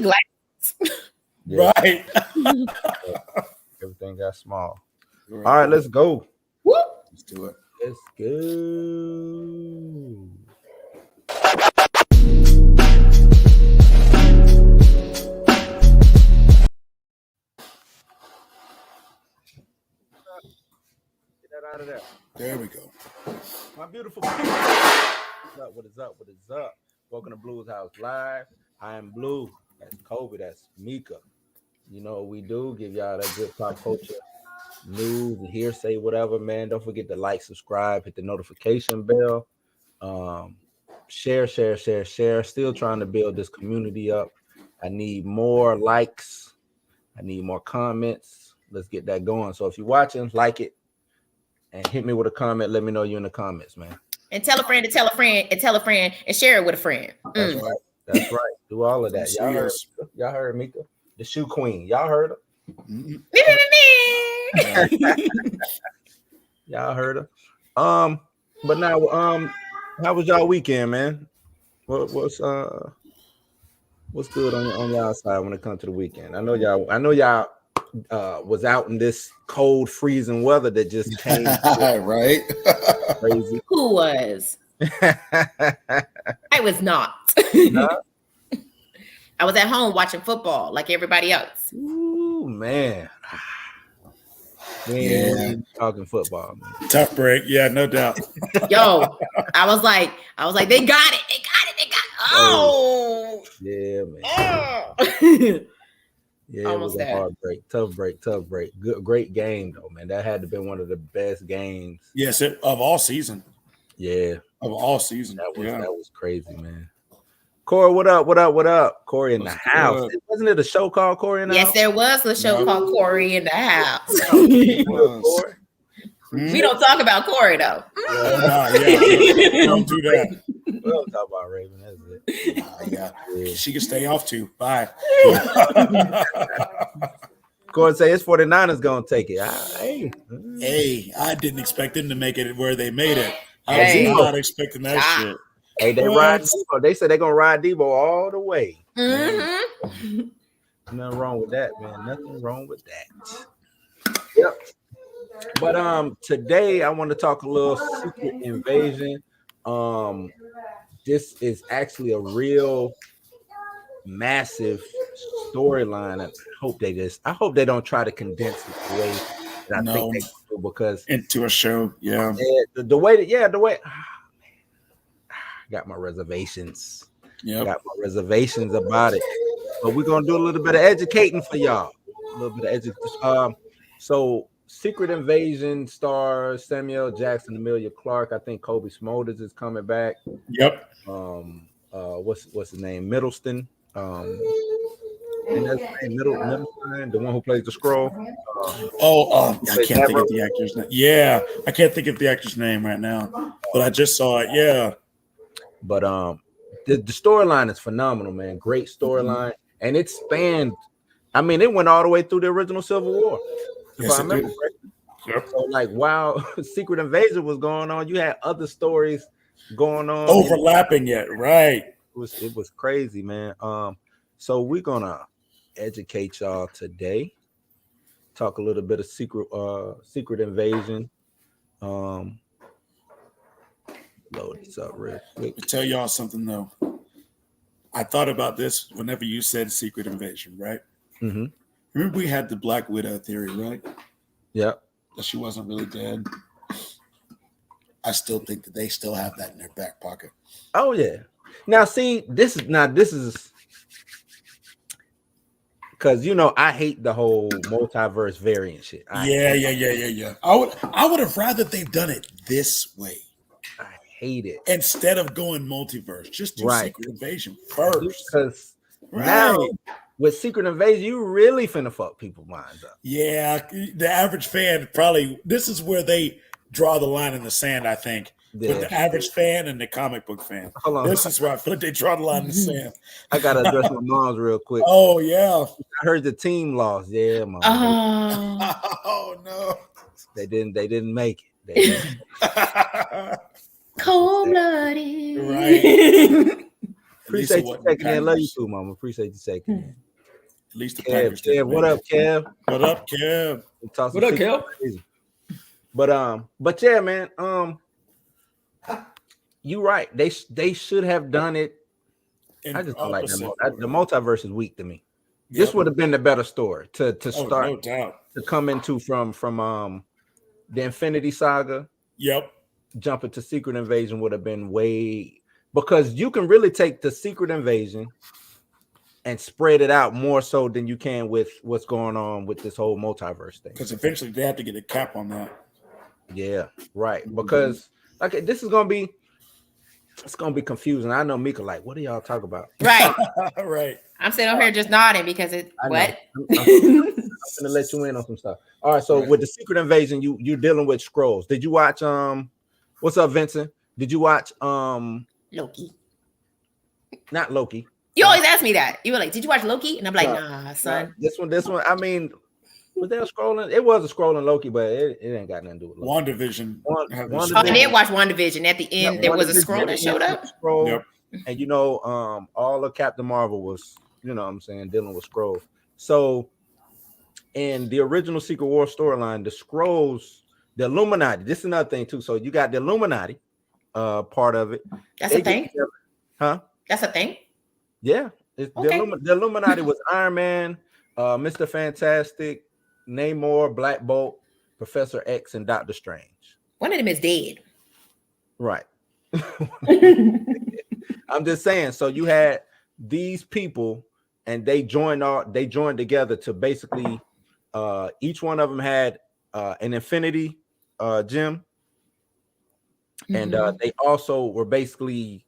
Glass. Yeah. Right. Everything got small. All right, let's go. Whoop. Let's do it. Let's go. Get that out of there. There we go. My beautiful people. What is up? What is up? What is up? Welcome to Blues House Live. I am Blue. That's Kobe. That's Mika. You know what we do? Give y'all that good pop culture news, hearsay, whatever, man. Don't forget to like, subscribe, hit the notification bell. Share. Still trying to build this community up. I need more likes. I need more comments. Let's get that going. So if you're watching, like it and hit me with a comment. Let me know you in the comments, man. And tell a friend to tell a friend and tell a friend and share it with a friend. That's right. That's right. Do all of that. Y'all heard Mika, the shoe queen. Y'all heard her. Y'all heard her. But now, how was y'all weekend, man? What's good on y'all side when it comes to the weekend? I know y'all was out in this cold, freezing weather that just came. Right. Crazy. Who was? I was not. Huh? I was at home watching football like everybody else. Ooh, man. We ain't talking football, man. Tough break. Yeah, no doubt. Yo, I was like, they got it. Oh. Yeah, man. Oh. Yeah, it was a hard break. Tough break. Good, great game, though, man. That had to be one of the best games. Yes, of all season. Yeah. Of all season. That was crazy, man. Corey, what up? Corey in the house. Wasn't it a show called Corey in the house? Yes, there was a show called Corey in the house. Corey? We don't talk about Corey, though. Don't do that. We don't talk about Raven. That's it. Yeah. She can stay off too. Bye. Corey say it's 49ers going to take it. Hey, I didn't expect them to make it where they made it. I was not expecting that shit. Hey, they ride Debo. They said they're gonna ride Debo all the way. Mm-hmm. Nothing wrong with that, man. Nothing wrong with that. Yep. But today I want to talk a little Secret Invasion. This is actually a real massive storyline. I hope they don't try to condense it the way that I think they do, because into a show, the way got my reservations. Yeah, got my reservations about it. But we're gonna do a little bit of educating for y'all. A little bit of education. So Secret Invasion stars Samuel Jackson, Emilia Clarke. I think Kobe Smulders is coming back. Yep. What's his name? Middleton. And that's Middleton, the one who plays the Skrull. I can't think of the actor's name. Yeah, I can't think of the actor's name right now. But I just saw it. Yeah. But the storyline is phenomenal, man. Great storyline, and it spanned. I mean, it went all the way through the original Civil War. Yes, I remember. Yep. So, like, while Secret Invasion was going on, you had other stories going on, overlapping it. Right. It was crazy, man. So we're gonna educate y'all today. Talk a little bit of Secret Invasion. Load this up real quick. I'll tell y'all something though. I thought about this whenever you said Secret Invasion, right? Mm-hmm. Remember we had the Black Widow theory, right? Yep. That she wasn't really dead. I still think that they still have that in their back pocket. Oh yeah. Now see, this is because I hate the whole multiverse variant shit. Yeah. I would have rather they've done it this way. I hate it. Instead of going multiverse, just do Secret Invasion first. Because now with Secret Invasion, you really finna fuck people's minds up. Yeah, the average fan probably, this is where they draw the line in the sand, I think. With the average fan and the comic book fan. Hold on. This is where I feel like they draw the line in the sand. I gotta address my mom's real quick. Oh yeah. I heard the team lost. Yeah, mom. Oh no. They didn't make it. Cold-blooded. Right. Appreciate you taking in. Love you too, Mama. Appreciate you taking in. At least the Kev, what up, Kev? What up, Kev? What up, Kev? But yeah, man. You right. They should have done it. I just don't like that. The multiverse is weak to me. This would have been the better story to start, no doubt. To come into from the Infinity Saga. Yep. Jumping to Secret Invasion would have been because you can really take the Secret Invasion and spread it out more so than you can with what's going on with this whole multiverse thing. Because eventually they have to get a cap on that. Yeah, right. Because this is gonna be confusing. I know Mika like, what do y'all talk about? Right. Right. I'm sitting over here just nodding because it's what? I'm gonna let you in on some stuff. All right, so with the Secret Invasion, you're dealing with Skrulls. Did you watch what's up, Vincent? Did you watch Loki? Not Loki. You always ask me that. You were like, did you watch Loki? And I'm like, nah, son. This one. I mean, was there a scrolling? It was a scrolling Loki, but it ain't got nothing to do with Loki. WandaVision. I did watch WandaVision. At the end, there was a scroll that showed up. Yep. And all of Captain Marvel was, what I'm saying, dealing with Skrulls. So in the original Secret War storyline, the Skrulls, the Illuminati, this is another thing too. So you got the Illuminati part of it. That's a thing? Huh? That's a thing? Yeah. The Illuminati was Iron Man, Mr. Fantastic, Namor, Black Bolt, Professor X, and Doctor Strange. One of them is dead. Right. I'm just saying. So you had these people, and they joined together to basically. Each one of them had an Infinity gem, and they also were basically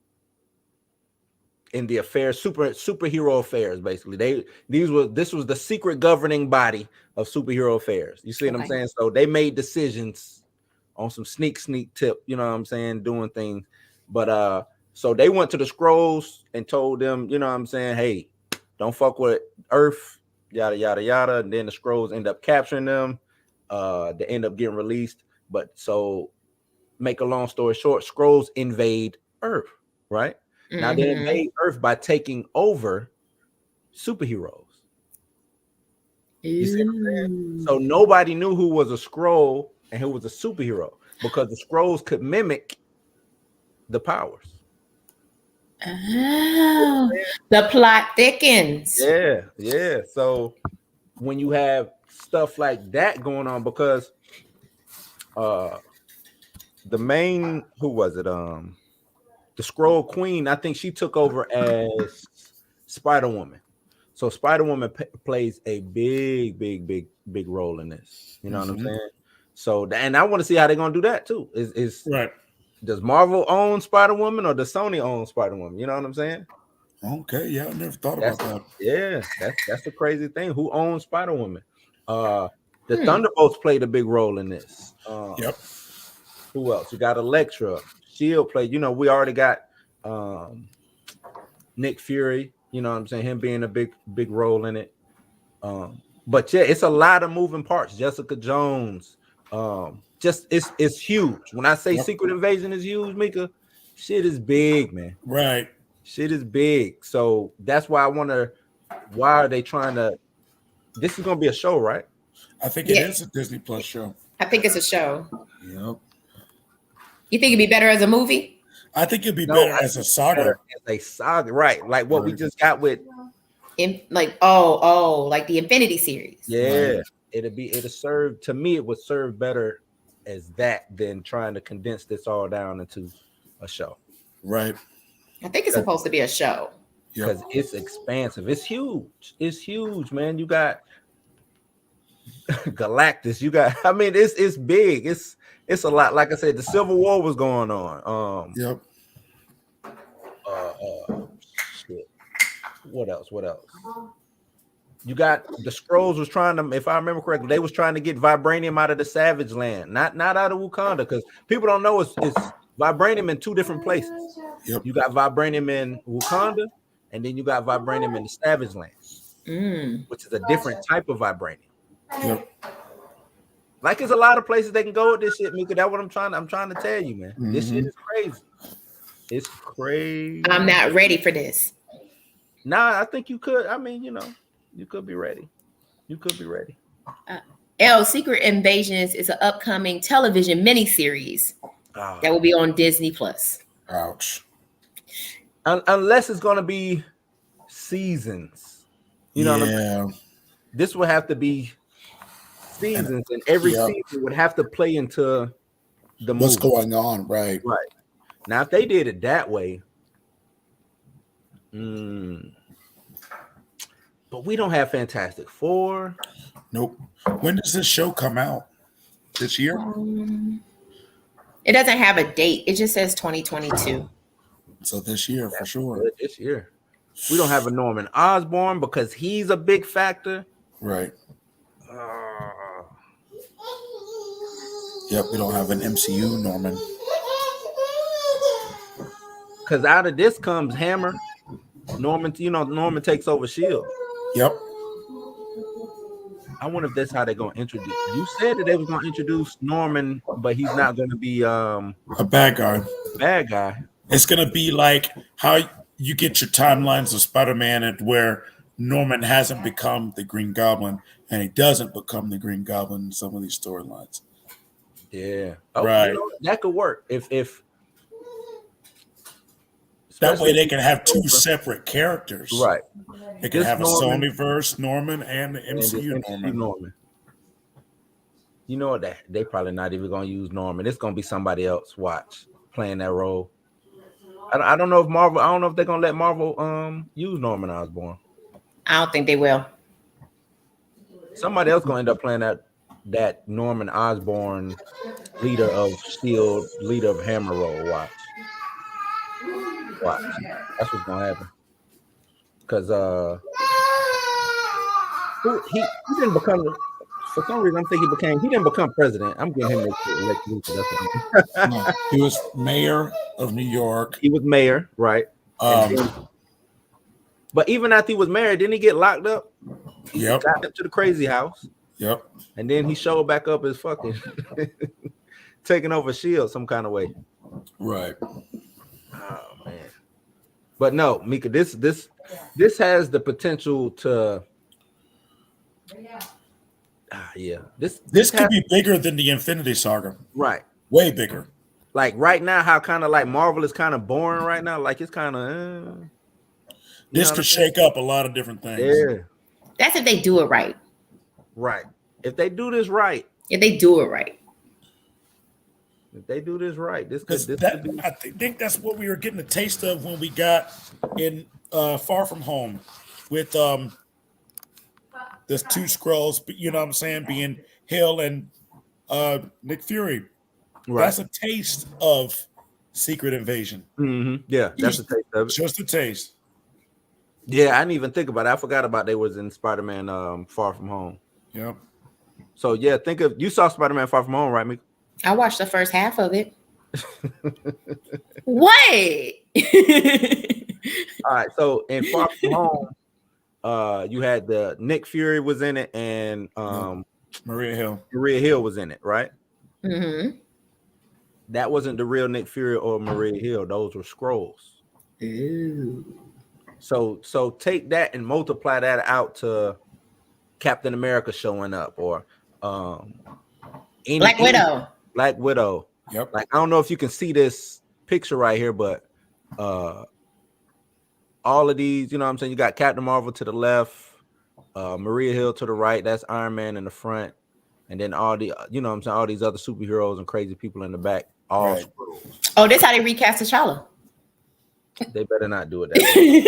in the affairs, superhero affairs. Basically, this was the secret governing body of superhero affairs. You see what I'm saying? So they made decisions on some sneak tip. You know what I'm saying? Doing things, but so they went to the Skrulls and told them, you know what I'm saying? Hey, don't fuck with Earth. Yada yada yada. And then the Skrulls end up capturing them. They end up getting released. But so, make a long story short, Skrulls invade Earth. Right now, they invade Earth by taking over superheroes. You see what I'm saying? So nobody knew who was a Skrull and who was a superhero because the Skrulls could mimic the powers. Oh, the plot thickens. Yeah. So when you have stuff like that going on, because the main, who was it? The Skrull Queen, I think she took over as Spider-Woman. So Spider-Woman plays a big role in this. You know what I'm saying? So, and I want to see how they're gonna do that too. Is right. Does Marvel own Spider-Woman or does Sony own Spider-Woman? You know what I'm saying? Okay, yeah, I never thought about that. Yeah, that's the crazy thing. Who owns Spider-Woman? The Thunderbolts played a big role in this. Yep. Who else? You got Elektra. Shield played. We already got Nick Fury. You know what I'm saying? Him being a big role in it. But yeah, it's a lot of moving parts. Jessica Jones. Just it's huge. When I say Secret Invasion is huge, Mika, shit is big, man. Right. Shit is big. So that's why I wonder, why are they trying to? This is gonna be a show, right? I think it is a Disney Plus show. I think it's a show. Yep. You think it'd be better as a movie? I think it'd be better as a saga. As a saga, right? Like what we just got with, like the Infinity series. Yeah, right. It'll serve, to me. It would serve better as that than trying to condense this all down into a show. Right. I think it's supposed to be a show because it's expansive. It's huge, man. You got Galactus. You got. I mean, it's big. It's a lot. Like I said, the Civil War was going on. Yep. Shit. What else? You got the Skrulls was trying to, if I remember correctly, they was trying to get vibranium out of the Savage Land, not out of Wakanda, because people don't know it's vibranium in two different places. Yep. You got vibranium in Wakanda, and then you got vibranium in the Savage Land, which is a different type of vibranium. Yep. Like, there's a lot of places they can go with this shit, Mika. That's what I'm trying to tell you, man. This shit is crazy. It's crazy. I'm not ready for this. Nah, I think you could. I mean, you could be ready. You could be ready. Secret Invasions is an upcoming television miniseries that will be on Disney Plus. Ouch. Unless it's going to be seasons. You know what I mean? This would have to be seasons, and every season would have to play into the movie. What's going on, right? Right. Now, if they did it that way, but we don't have Fantastic Four. Nope. When does this show come out? This year? It doesn't have a date. It just says 2022. So this year, for sure. This year. We don't have a Norman Osborn because he's a big factor. Right. Yep, we don't have an MCU Norman. Because out of this comes Hammer. Norman takes over S.H.I.E.L.D. Yep. I wonder if that's how they're going to introduce. You said that they was going to introduce Norman, but he's not going to be a bad guy. Bad guy. It's going to be like how you get your timelines of Spider-Man and where Norman hasn't become the Green Goblin and he doesn't become the Green Goblin in some of these storylines. Yeah. Right. That could work. If that way they can have two separate characters. Right. They can have a Sonyverse Norman and the MCU Norman. You know what? They probably not even going to use Norman. It's going to be somebody else playing that role. I don't know if Marvel. I don't know if they're going to let Marvel use Norman Osborn. I don't think they will. Somebody else going to end up playing that Norman Osborn, leader of S.H.I.E.L.D., leader of Hammer role. Watch. That's what's going to happen. Because he didn't become, for some reason, he didn't become president. I'm giving him Lex Luthor. No, he was mayor of New York. He was mayor, right? But even after he was mayor, didn't he get locked up? Yep. Got up to the crazy house. Yep. And then he showed back up as fucking taking over S.H.I.E.L.D. some kind of way. Right. Oh man. But no, Mika, this has the potential to This could be bigger than the Infinity Saga. Right. Way bigger. Like right now, how kind of like Marvel is kind of boring right now. Like it's kind of this could shake up a lot of different things. Yeah. That's if they do it right. Right. If they do this right. If they do it right. If they do this right, this could be. I think that's what we were getting a taste of when we got in Far From Home with there's two Skrulls, you know what I'm saying, being Hill and Nick Fury. Right. That's a taste of Secret Invasion. Mm-hmm. Yeah, that's a taste of it. Just a taste. Yeah, I didn't even think about it. I forgot about they was in Spider-Man Far From Home. Yep. So yeah, you saw Spider-Man Far From Home, right, Mika? I watched the first half of it. What? All right. So in Far From Home, you had the Nick Fury was in it, and Maria Hill. Maria Hill was in it, right? Mm-hmm. That wasn't the real Nick Fury or Maria Hill. Those were Skrulls. Ooh. So take that and multiply that out to Captain America showing up, or Black Widow. Black Widow. Yep. Like I don't know if you can see this picture right here, but all of these, you know what I'm saying? You got Captain Marvel to the left, Maria Hill to the right, that's Iron Man in the front, and then all the, you know what I'm saying, all these other superheroes and crazy people in the back, all right. Oh, this how they recast T'Challa. They better not do it that way.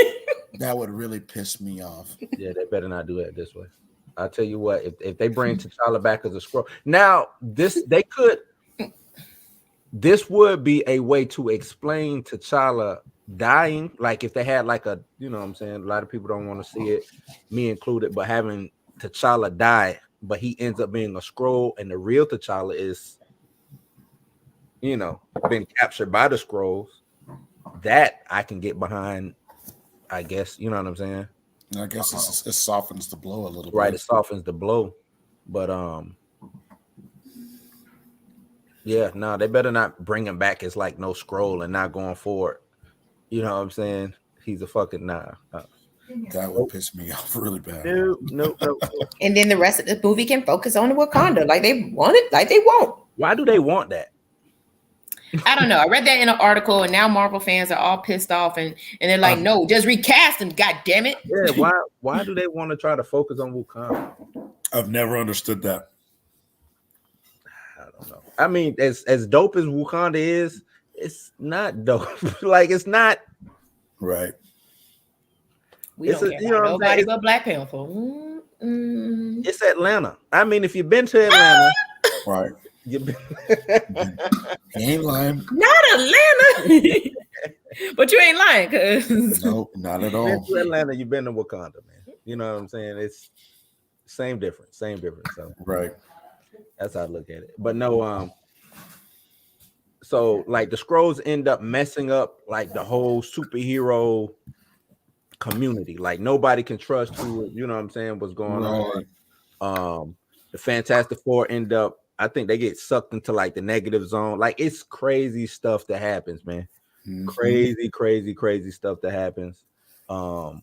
That would really piss me off. Yeah, they better not do it this way. I'll tell you what, if they bring T'Challa back as a Skrull. Now, this would be a way to explain T'Challa dying. Like if they had like a, you know what I'm saying, a lot of people don't want to see it, me included, but having T'Challa die, but he ends up being a Skrull, and the real T'Challa is, you know, been captured by the Skrulls. That I can get behind, I guess, you know what I'm saying? I guess it softens the blow a little bit. Right, it softens the blow. But yeah, no, they better not bring him back as like no Skrull and not going forward. You know what I'm saying? He's a fucking That would piss me off really bad. No. And then the rest of the movie can focus on Wakanda like they want it, like they won't. Why do they want that? I don't know. I read that in an article, and now Marvel fans are all pissed off, and they're like, "No, just recast him, god damn it!" Yeah, why do they want to try to focus on Wakanda? I've never understood that. I don't know. I mean, as dope as Wakanda is, it's not dope. Like it's not right. We don't care about nobody but Black Panther. It's Atlanta. I mean, if you've been to Atlanta, right. He ain't lying. Not Atlanta. But you ain't lying, cause nope, not at all. Been to Atlanta, you've been to Wakanda, man. You know what I'm saying? It's same difference. So right. That's how I look at it. But no, so like the Skrulls end up messing up like the whole superhero community. Like nobody can trust who, you know what I'm saying, what's going on. The Fantastic Four end up, I think they get sucked into like the negative zone. Like it's crazy stuff that happens, man. Mm-hmm. Crazy stuff that happens. I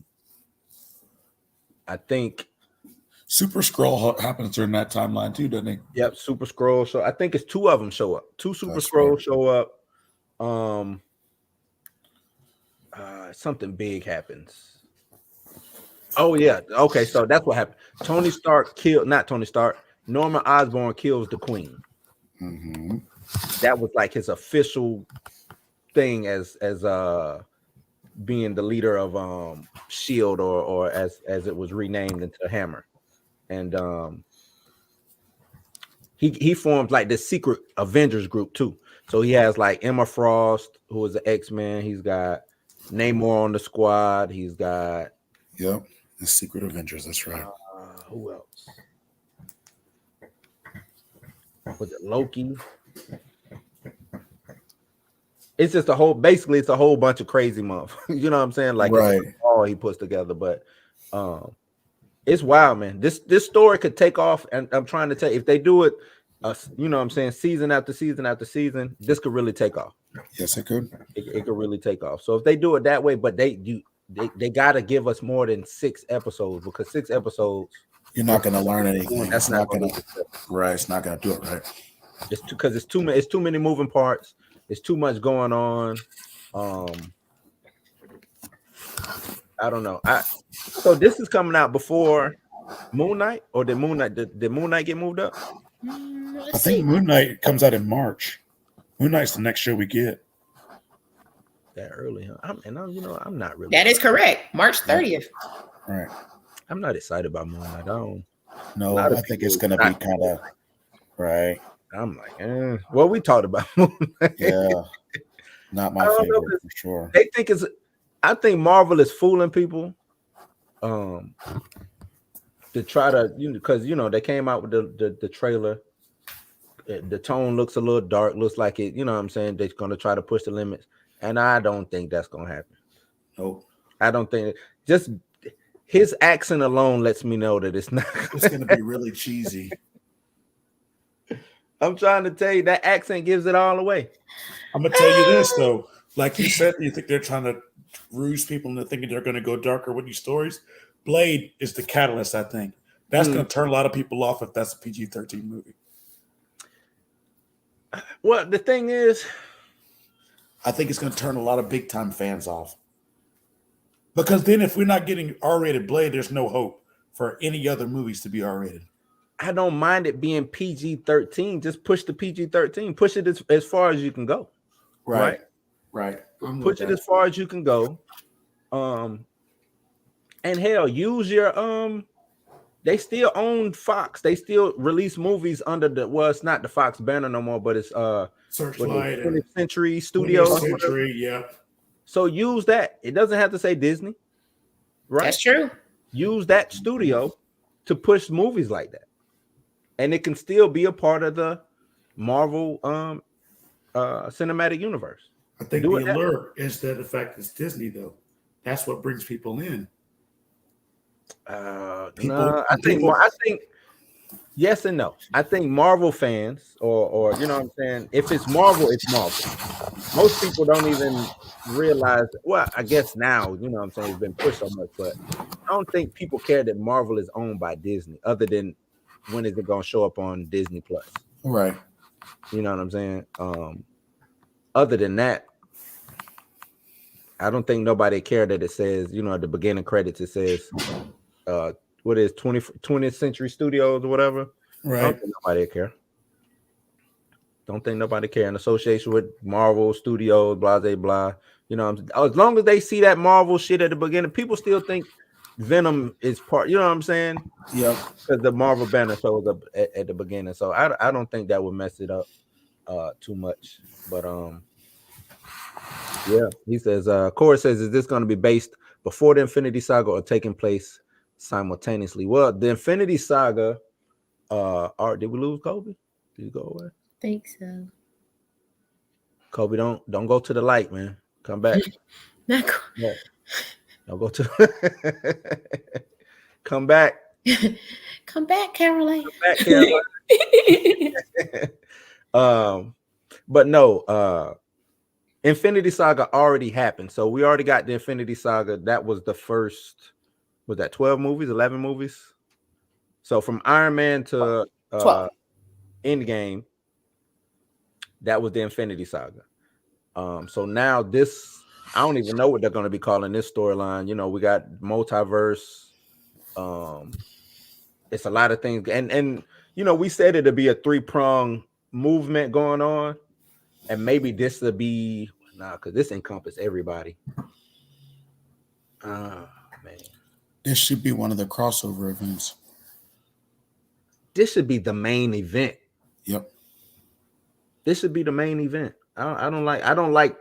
think Super Skrull happens during that timeline too, doesn't he? Yep, Super Skrull. So I think it's two of them show up. Two Super Skrulls show up. Something big happens. Oh yeah. Okay, so that's what happened. Norman Osborn kills the Queen. Mm-hmm. That was like his official thing as being the leader of S.H.I.E.L.D. or as it was renamed into Hammer. And he formed like this secret Avengers group too. So he has like Emma Frost, who is an X-Men. He's got Namor on the squad. He's got the secret Avengers. That's right. Who else? Was it Loki? It's just basically it's a whole bunch of crazy motherfuckers. You know what I'm saying? Like it's all he puts together, but it's wild, man. This story could take off, and I'm trying to tell you, if they do it, you know what I'm saying, season after season after season, this could really take off. Yes, it could. It could really take off. So if they do it that way, but they got to give us more than 6 episodes, because 6 episodes, you're not going to learn anything. That's not going to right. It's not going to do it right. It's because it's too many moving parts. It's too much going on. I don't know. So this is coming out before Moon Knight, or did Moon Knight get moved up? I think Moon Knight comes out in March. Moon Knight's the next show we get. That early, huh? I'm not really. That is correct. March 30th. All right. I'm not excited about Moon Knight. I think it's going to be kind of right. I'm like, well, we talked about Moon Knight. Yeah, not my favorite for sure. I think Marvel is fooling people, to try to, because they came out with the trailer. The tone looks a little dark. Looks like it. You know what I'm saying? They're going to try to push the limits, and I don't think that's going to happen. Nope. I don't think just his accent alone lets me know that it's not. It's going to be really cheesy. I'm trying to tell you, that accent gives it all away. I'm going to tell you this, though. Like you said, you think they're trying to ruse people into thinking they're going to go darker with these stories. Blade is the catalyst, I think. That's going to turn a lot of people off if that's a PG-13 movie. Well, the thing is, I think it's going to turn a lot of big-time fans off. Because then if we're not getting R-rated Blade, there's no hope for any other movies to be R-rated. I don't mind it being PG-13. Just push the PG-13. Push it as far as you can go. Right. Push it as far as you can go. And hell, use your they still own Fox. They still release movies under it's not the Fox banner no more, but it's Searchlight, 20th Century Studios. 20th Century, yeah. So use that. It doesn't have to say Disney. Right? That's true. Use that studio to push movies like that. And it can still be a part of the Marvel cinematic universe. I think the allure is that the fact it's Disney, though. That's what brings people in. I think Yes and no. I think Marvel fans, or you know what I'm saying, if it's Marvel, it's Marvel. Most people don't even realize. Well, I guess now, you know what I'm saying, it's been pushed so much, but I don't think people care that Marvel is owned by Disney, other than when is it gonna show up on Disney Plus? Right. You know what I'm saying? Other than that, I don't think nobody care that it says, you know, at the beginning credits it says what is 20th Century Studios or whatever. I Right. don't think nobody care. Don't think nobody care in association with Marvel Studios, blah blah blah. You know, as long as they see that Marvel shit at the beginning, people still think Venom is part. You know what I'm saying? Yep. Because the Marvel banner shows up at the beginning, so I don't think that would mess it up too much. But yeah, he says. Corey says, is this going to be based before the Infinity Saga or taking place simultaneously? Well, the Infinity Saga. Did we lose Kobe? Did he go away? Think so. Kobe, don't go to the light, man. Come back. Not go- Yeah. Don't go to come back. Come back, Caroline. Back, Caroline. But no, Infinity Saga already happened. So we already got the Infinity Saga. That was the first, was that 12 movies, 11 movies? So from Iron Man to 12. Endgame, that was the Infinity Saga. So now this, I don't even know what they're going to be calling this storyline. You know, we got multiverse. It's a lot of things, and you know, we said it'd be a 3-prong movement going on, and maybe this would be because this encompasses everybody. Man, This should be one of the crossover events. this should be the main event. Yep. This should be the main event. I don't like.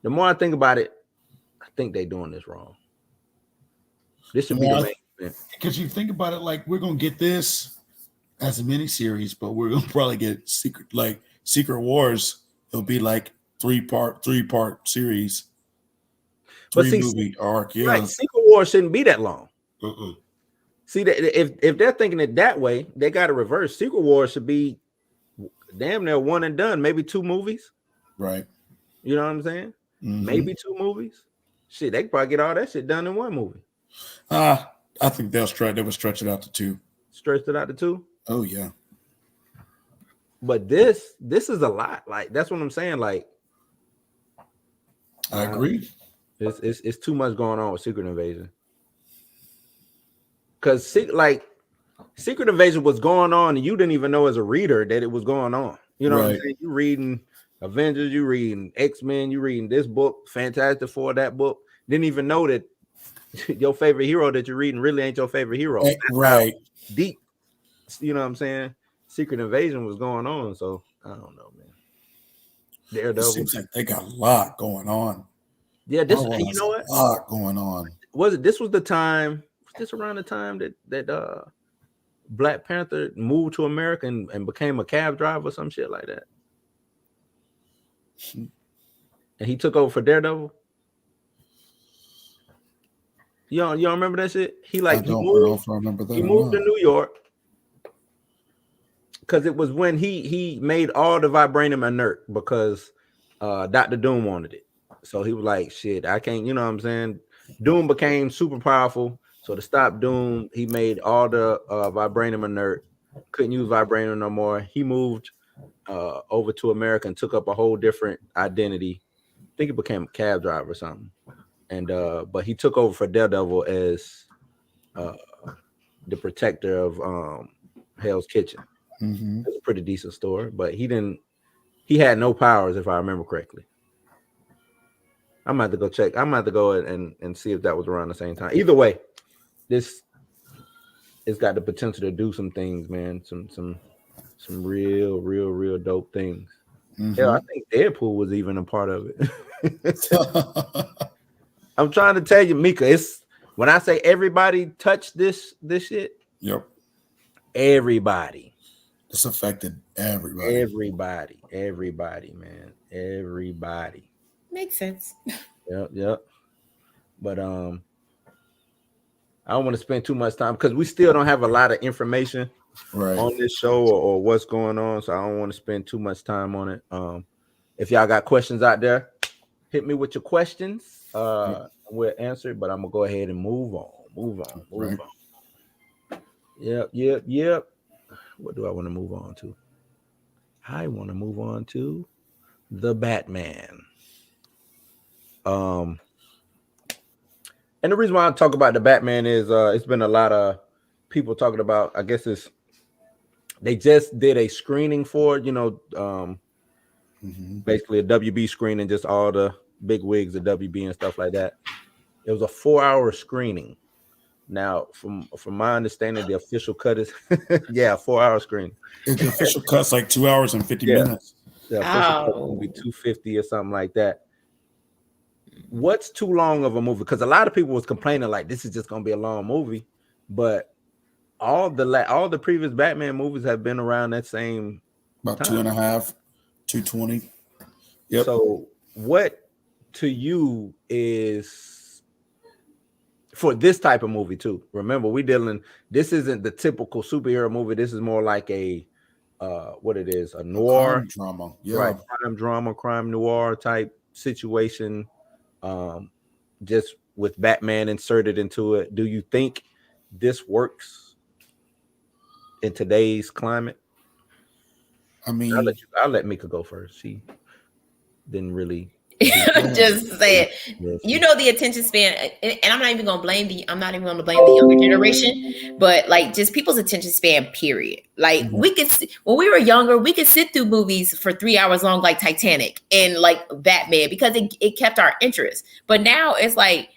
The more I think about it, I think they're doing this wrong. This should be the main event. Because you think about it, like we're gonna get this as a miniseries, but we're gonna probably get Secret Wars. It'll be like three-part series, movie arc. Yeah, right. Secret Wars shouldn't be that long. Uh-uh. See, if they're thinking it that way, they got to reverse. Secret Wars should be damn near one and done, maybe 2 movies. Right. You know what I'm saying? Mm-hmm. Maybe 2 movies. Shit, they could probably get all that shit done in 1 movie. I think they would stretch it out to 2. Stretched it out to 2. Oh yeah. But this is a lot. Like that's what I'm saying. Like I agree. It's too much going on with Secret Invasion. Because Secret Invasion was going on, and you didn't even know as a reader that it was going on. You know what I'm saying? You reading Avengers, you reading X-Men, you reading this book, Fantastic Four, that book. Didn't even know that your favorite hero that you're reading really ain't your favorite hero. Right. Deep. You know what I'm saying? Secret Invasion was going on, so I don't know, man. Daredevil. It seems like they got a lot going on. Yeah, you know what? A lot going on. This was the time? Was this around the time that Black Panther moved to America and became a cab driver or some shit like that? And he took over for Daredevil. You don't remember that shit? He moved to New York because it was when he made all the vibranium inert because Dr. Doom wanted it. So he was like, shit, I can't, you know what I'm saying? Doom became super powerful. So to stop Doom, he made all the vibranium inert. Couldn't use vibranium no more. He moved over to America and took up a whole different identity. I think he became a cab driver or something. And but he took over for Daredevil as the protector of Hell's Kitchen. Mm-hmm. It's a pretty decent story, but he had no powers if I remember correctly. I'm gonna have to go check. I'm gonna have to go and see if that was around the same time. Either way, this it's got the potential to do some things, man. Some real dope things. Mm-hmm. Yeah, I think Deadpool was even a part of it. I'm trying to tell you, Mika, it's when I say everybody touched this shit. Yep. Everybody. This affected everybody. Everybody, man. Everybody. Makes sense. Yep. But I don't want to spend too much time because we still don't have a lot of information on this show or what's going on, so I don't want to spend too much time on it. If y'all got questions out there, hit me with your questions. We'll answer it, but I'm gonna go ahead and move on. Yep. What do I want to move on to? I want to move on to the Batman. And the reason why I talk about the Batman is it's been a lot of people talking about, I guess they just did a screening for it, basically a WB screening, just all the big wigs of WB and stuff like that. It was a 4-hour screening. Now, from my understanding, the official cut is 4-hour screening. The official cut's like 2 hours and 50 minutes. The official cut will be 250 or something like that. What's too long of a movie? Because a lot of people was complaining like this is just gonna be a long movie, but all the previous Batman movies have been around that same about time. 2.5, 220. Yep. So, what to you is for this type of movie too? Remember, this isn't the typical superhero movie. This is more like a what it is, a noir crime drama, right? Crime drama, crime noir type situation. Just with Batman inserted into it. Do you think this works in today's climate? I mean, I'll let Mika go first. She didn't really. Just say it. You know, the attention span, and I'm not even gonna blame the younger generation, but like just people's attention span, period. Like when we were younger, we could sit through movies for 3 hours long, like Titanic and like Batman, because it kept our interest. But now it's like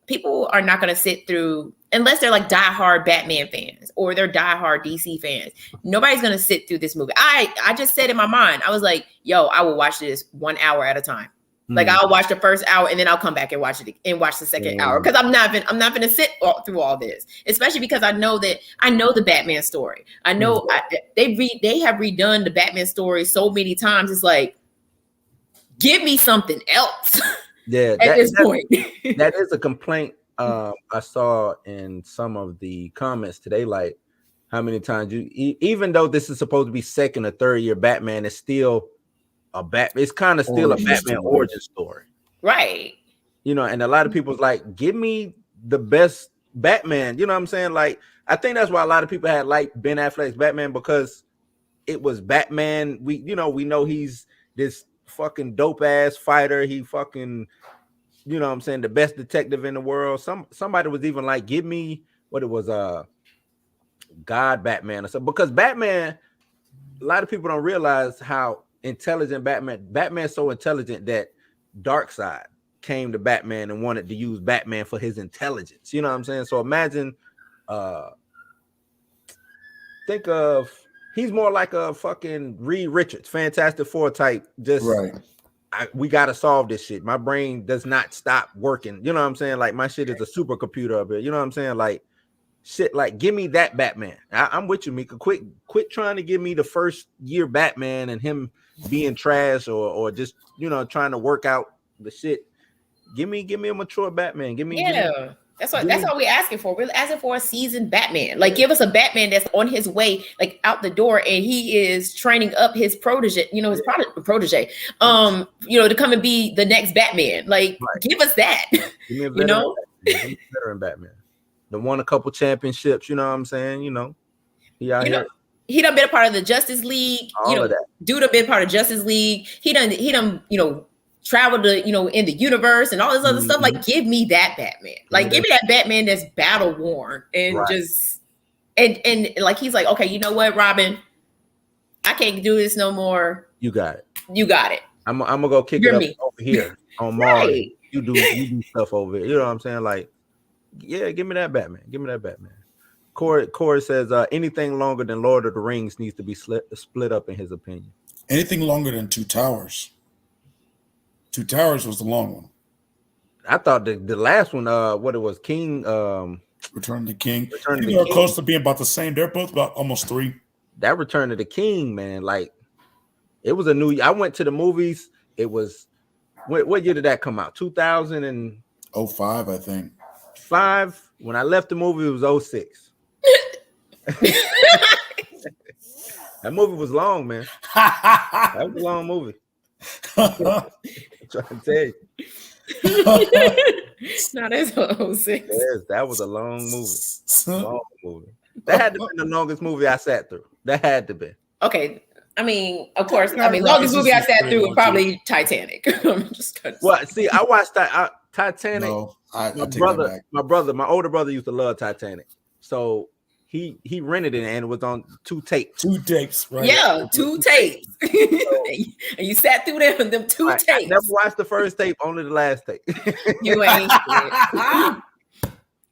people are not gonna sit through unless they're like diehard Batman fans or they're diehard DC fans. Nobody's gonna sit through this movie. I just said in my mind, I was like, yo, I will watch this 1 hour at a time. Like I'll watch the first hour and then I'll come back and watch it and watch the second hour, because I'm not gonna sit through all this, especially because I know the Batman story. I know they have redone the Batman story so many times. It's like, give me something else. Yeah, at this point, that is a complaint I saw in some of the comments today. Like, how many times even though this is supposed to be second or third year Batman, it's still it's kind of still a Batman origin story, right? And a lot of people's like, give me the best Batman. You know what I'm saying? Like, I think that's why a lot of people had liked Ben Affleck's Batman, because it was Batman. We know he's this fucking dope ass fighter. He fucking, you know what I'm saying, the best detective in the world. Somebody was even like, give me what it was, God Batman or something, because Batman, a lot of people don't realize how intelligent Batman's so intelligent that Darkseid came to Batman and wanted to use Batman for his intelligence. You know what I'm saying? So imagine, think of, he's more like a fucking Reed Richards, Fantastic Four type. Just right. We gotta solve this shit. My brain does not stop working. You know what I'm saying? Like, my shit is a supercomputer up here. You know what I'm saying? Like, shit, like, give me that Batman. I'm with you, Mika. Quit trying to give me the first year Batman and him being trash or just, trying to work out the shit. Give me a mature Batman. That's what we're asking for. We're asking for a seasoned Batman. Like, give us a Batman that's on his way, like, out the door, and he is training up his protege, to come and be the next Batman. Like, give us that. Give me a veteran Batman. The won a couple championships, you know what I'm saying? He out here. He done been a part of the Justice League. All of that. Dude done been part of Justice League. He done traveled to, in the universe and all this other stuff. Like, give me that Batman. Like, give me that Batman that's battle worn and just and like, he's like, okay, you know what, Robin? I can't do this no more. You got it. I'm gonna go kick it up over here on Mars. Right. You do stuff over here. You know what I'm saying? Like, yeah, give me that Batman. Corey says anything longer than Lord of the Rings needs to be split up, in his opinion. Anything longer than Two Towers. Two Towers was the long one. I thought the last one, what it was, King. Return of the King. They're close to being about the same. They're both about almost 3. That Return of the King, man, like, it was I went to the movies. It was, what year did that come out? 2005, I think. 5. When I left the movie, it was 06. That movie was long, man. That was a long movie. I'm trying to tell you. No, that's 06. Yes, that was a long movie. Long movie. That had to be the longest movie I sat through. That had to be. Okay. I mean, of course. I mean, longest movie I sat through was probably Titanic. I'm just gonna well, see, I watched that Titanic. No, I my take brother, that back. my older brother used to love Titanic. So he rented it and it was on 2 tapes. 2 tapes, right? Yeah, 2 tapes. And you sat through them 2 tapes. I never watched the first tape, only the last tape. You ain't shit.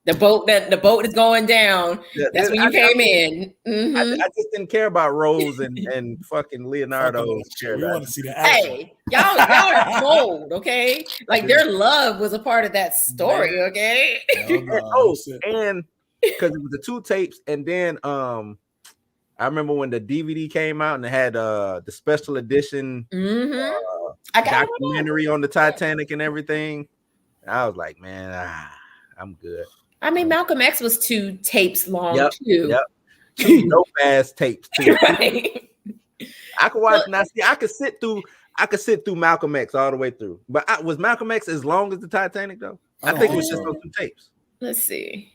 The boat is going down. Yeah, that's when you came in. Mm-hmm. I just didn't care about Rose and fucking Leonardo. We want to see the action. Hey, y'all are cold, okay? Like their love was a part of that story, okay? And because it was the 2 tapes, and then I remember when the DVD came out and it had the special edition documentary on the Titanic and everything. I was like, man, I'm good. I mean, Malcolm X was 2 tapes long too. Yep. 2 dope ass tapes too. Right. I could watch now. See, I could sit through Malcolm X all the way through. But was Malcolm X as long as the Titanic though? I think it was just on 2 tapes. Let's see.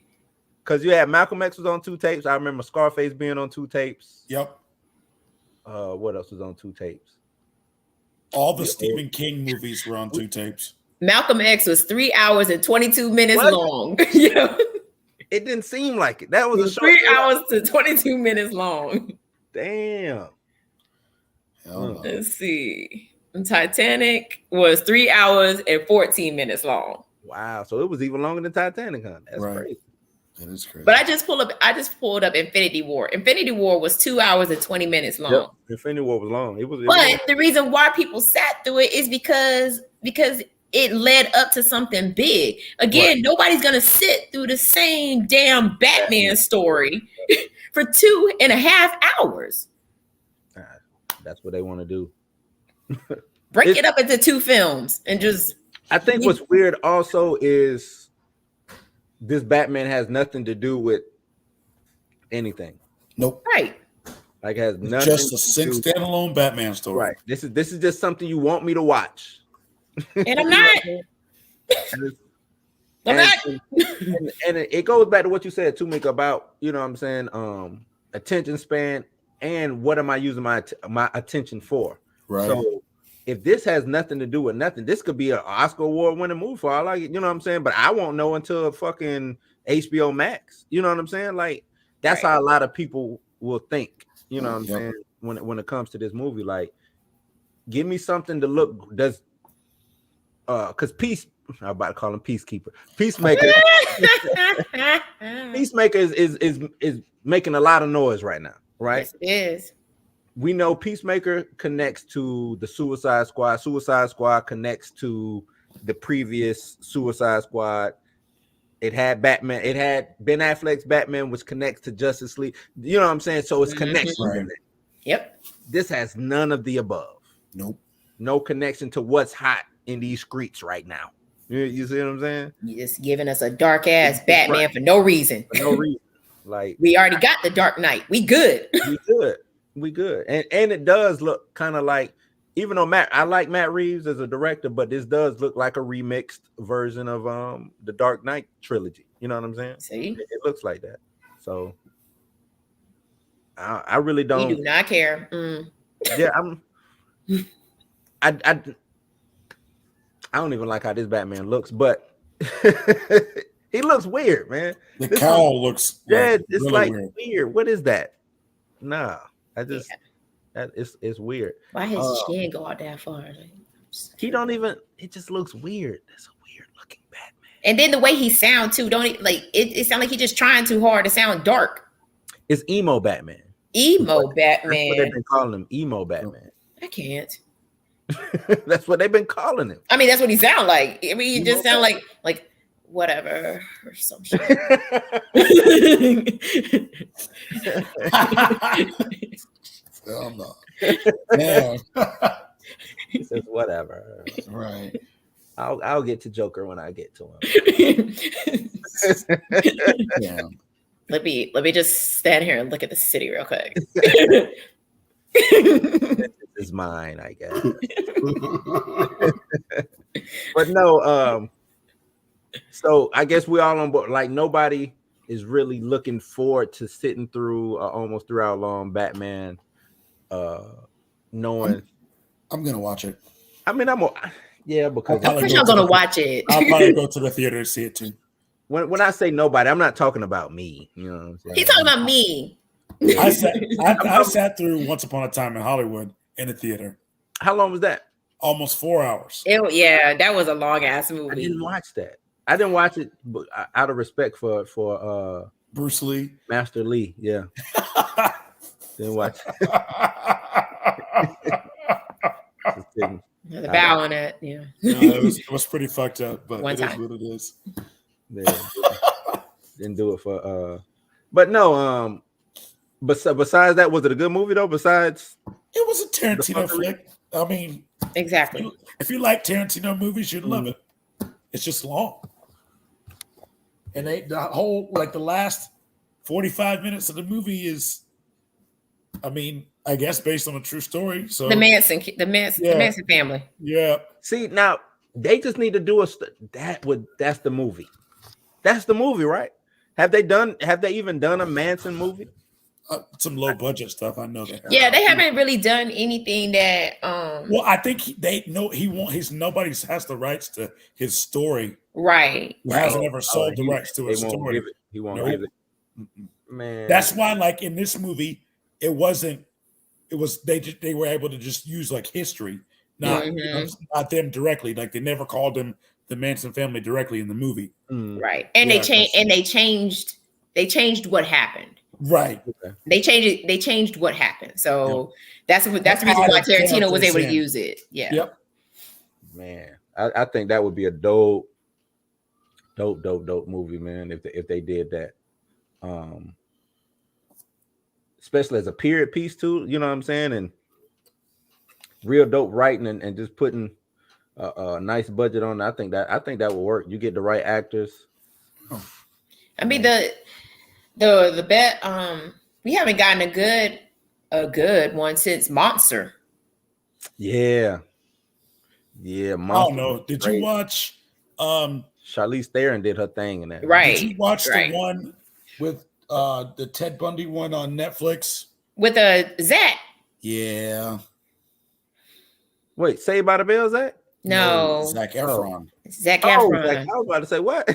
Because you had Malcolm X was on 2 tapes. I remember Scarface being on 2 tapes. Yep. What else was on 2 tapes? All the Stephen King movies were on 2 tapes. Malcolm X was 3 hours and 22 minutes long. Yeah. It didn't seem like it. That was a short 3 hours to 22 minutes long. Damn. Let's see. Titanic was 3 hours and 14 minutes long. Wow. So it was even longer than Titanic, huh? That's crazy. That is crazy. But I just pulled up Infinity War. Infinity War was 2 hours and 20 minutes long. Yep. Infinity War was long. It was. The reason why people sat through it is because it led up to something big. Again, nobody's gonna sit through the same damn Batman story for 2.5 hours. That's what they want to do. Break it up into 2 films and just. I think what's weird also is this Batman has nothing to do with anything. Nope. Right. Like has nothing. Just a standalone Batman story. Right. This is just something you want me to watch. And I'm not. And it goes back to what you said too, Mick, about you know what I'm saying, attention span and what am I using my attention for? Right. So if this has nothing to do with nothing, this could be an Oscar award winning movie for all I get, you know what I'm saying? But I won't know until fucking HBO Max. You know what I'm saying? Like that's how a lot of people will think. You know what I'm saying? When it comes to this movie, like give me something to look because I'm about to call him Peacekeeper. Peacemaker. Peacemaker is making a lot of noise right now, right? Yes, it is. We know Peacemaker connects to the Suicide Squad. Suicide Squad connects to the previous Suicide Squad. It had Batman. It had Ben Affleck's Batman, which connects to Justice League. You know what I'm saying? So it's connection. Right. Yep. This has none of the above. Nope. No connection to what's hot in these streets right now. You see what I'm saying? You're just giving us a dark ass Batman for no reason. For no reason. Like we already got the Dark Knight. We good. We good. And it does look kind of like, even though I like Matt Reeves as a director, but this does look like a remixed version of the Dark Knight trilogy. You know what I'm saying? See? It looks like that. So I really don't. You do not care. Yeah, I don't even like how this Batman looks, but he looks weird, man. The cowl looks it's really like weird. weird. What is that? Nah, it's weird. Why his chin go out that far? He don't even. It just looks weird. That's a weird looking Batman. And then the way he sound too, don't he, like it sounds like he's just trying too hard to sound dark. It's emo Batman. Emo That's Batman. what they've been calling him. Emo Batman. I can't. That's what they've been calling him. I mean, that's what he sound like. I mean, he just sound like whatever or some shit. Hell no. Damn. He says whatever. Right. I'll get to Joker when I get to him. Damn. Let me just stand here and look at the city real quick. Is mine, I guess. But no, so I guess we all on board. Like nobody is really looking forward to sitting through almost 3 hour long Batman. Knowing I'm gonna watch it. I mean, because I'm pretty sure I'm gonna watch it. I'll probably go to the theater to see it too. when I say nobody, I'm not talking about me. You know what I'm saying? He's talking about me. I sat through Once Upon a Time in Hollywood in a theater. How long was that? Almost 4 hours. Yeah, that was a long ass I movie. didn't watch that. I didn't watch it but out of respect for Bruce Lee. Master Lee. Yeah, didn't watch it. The bow on it. Yeah. No, it was pretty fucked up, but One it is time. what it is. Yeah, didn't do it for but no, besides that, was it a good movie though? Besides, It was a Tarantino flick. I mean, Exactly. if you like Tarantino movies, you'd love it. It's just long. And the last 45 minutes of the movie is, I mean, I guess based on a true story. So The Manson family. yeah. see now they just need to do that's the movie. That's the movie, right? Have they even done a Manson movie? Some low budget stuff. I know that. Yeah, they haven't really done anything that Well, I think nobody has the rights to his story. right. He hasn't ever sold the rights to his story. He won't Nope. give it. Man, That's why, like in this movie, they were able to just use like history, not them directly. Like they never called them the Manson family directly in the movie. Right. And Yeah, they changed what happened. Right. They changed what happened. So that's the reason why Tarantino was able to use it. Yeah. Yep. Man, I think that would be a dope movie, man. If they did that, especially as a period piece too. You know what I'm saying? And real dope writing and just putting a nice budget on it. I think that will work. You get the right actors. I mean the bet we haven't gotten a good one since Monster. Yeah. I don't know. Did you watch Charlize Theron did her thing in that. Right. Did you watch the one with the Ted Bundy one on Netflix? With Zach. Yeah. Wait, Saved by the Bell, Zach? No. Zac Efron. Zach Oh, Efron. Zach, I was about to say what?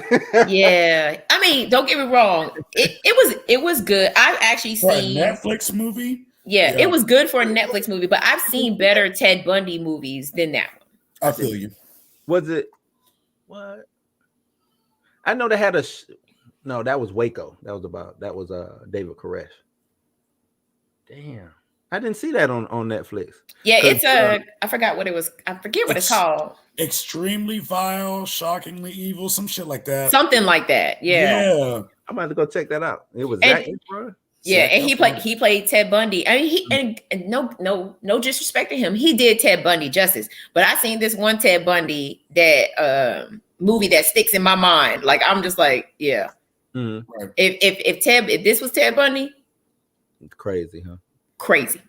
Yeah. I mean, don't get me wrong. It was good. I've actually For a seen Netflix movie? Yeah, it was good for a Netflix movie, but I've seen better Ted Bundy movies than that one. I feel you. Was it what? I know they had no, that was Waco. That was David Koresh. Damn. I didn't see that on Netflix. Yeah, it's I forgot what it was. I forget what it's called. Extremely Vile, Shockingly Evil, some shit like that. Something like that. Yeah. I'm about to go check that out. It was And- Zac Efron? Yeah, Zac and Efron. he played Ted Bundy. I mean, and no disrespect to him. He did Ted Bundy justice. But I seen this one Ted Bundy that movie that sticks in my mind. Like I'm just like, yeah. Mhm. Right. If this was Ted Bundy, Crazy, huh? crazy.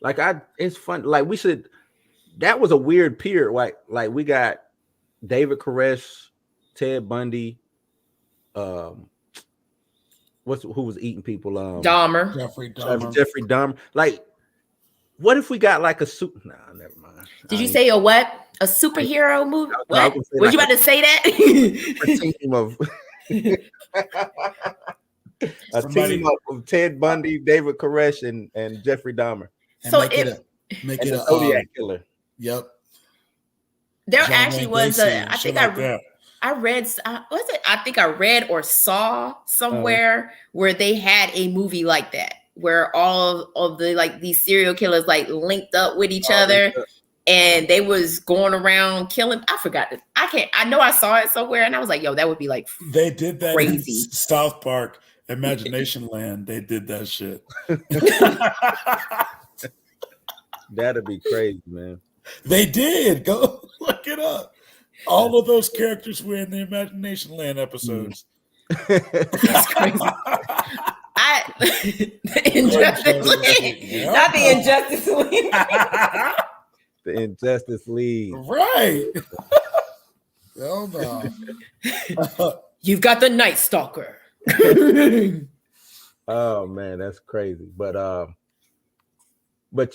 Like it's fun. Like that was a weird period. Like we got David Koresh, Ted Bundy, who was eating people? Dahmer. Jeffrey Dahmer. Jeffrey Dahmer. Like, what if we got like a suit? Nah, never mind. Did you say a what? A superhero movie? I was What? gonna say Was you like about to say that? a team of Ted Bundy, David Koresh, and Jeffrey Dahmer. And So make if- it And a the Zodiac killer. Yep. There John actually Wayne was Gacy and I shit think like that. I read was it? I think I read or saw somewhere where they had a movie like that, where all of the like these serial killers like linked up with each other, and they was going around killing. I forgot it. I know I saw it somewhere, and I was like, "Yo, that would be like." They did that Crazy. in South Park, Imagination Land. They did that shit. That'd be crazy, man. They did. Go look it up. All of those characters were in the Imagination Land episodes. I in Injustice League, Yeah. not the Injustice League. The Injustice League. Right. Hell no. You've got the Night Stalker. Oh man, that's crazy. But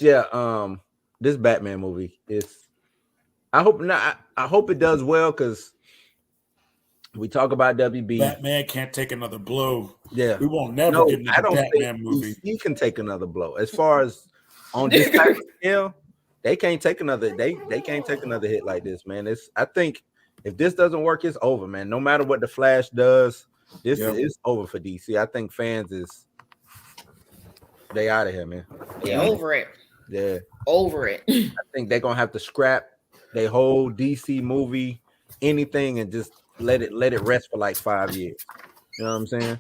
yeah, this Batman movie is. I hope not. I hope it does well because we talk about WB. Batman can't take another blow. Yeah, We won't never no, get I another don't Batman think movie. he can take another blow. As far as on this type of scale, they can't take another. They can't take another hit like this, man. I think if this doesn't work, it's over, man. No matter what the Flash does, this is over for DC. I think fans they out of here, man. Yeah, over it. Yeah, Over it. I think they're gonna have to scrap their whole DC movie, anything, and just let it rest for like 5 years. You know what I'm saying?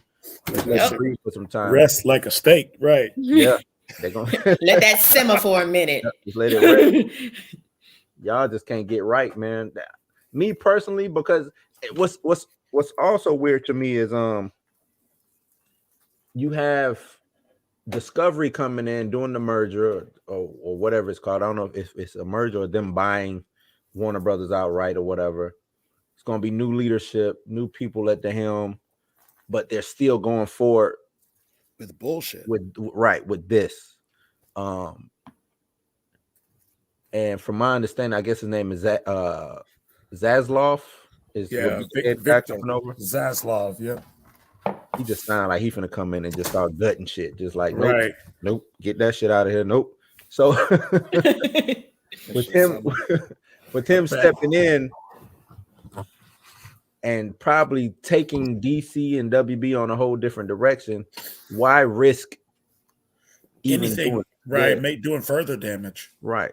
Just let it breathe for some time. Rest like a steak, right? Yeah, they're gonna Let that simmer for a minute. just let it rest. Y'all just can't get right, man. Me personally, because what's also weird to me is you have Discovery coming in doing the merger or whatever it's called. I don't know if it's a merger or them buying Warner Brothers outright or whatever. It's gonna be new leadership, new people at the helm, but they're still going forward With bullshit. with this. And from my understanding, I guess his name is Zaslav. Victor Zaslav. Yep. He just sounded like he finna come in and just start gutting shit. Just like, nope, Right. nope, get that shit out of here. Nope. So with him stepping in and probably taking DC and WB on a whole different direction, why risk even Anything, doing right? Yeah, Doing further damage. right.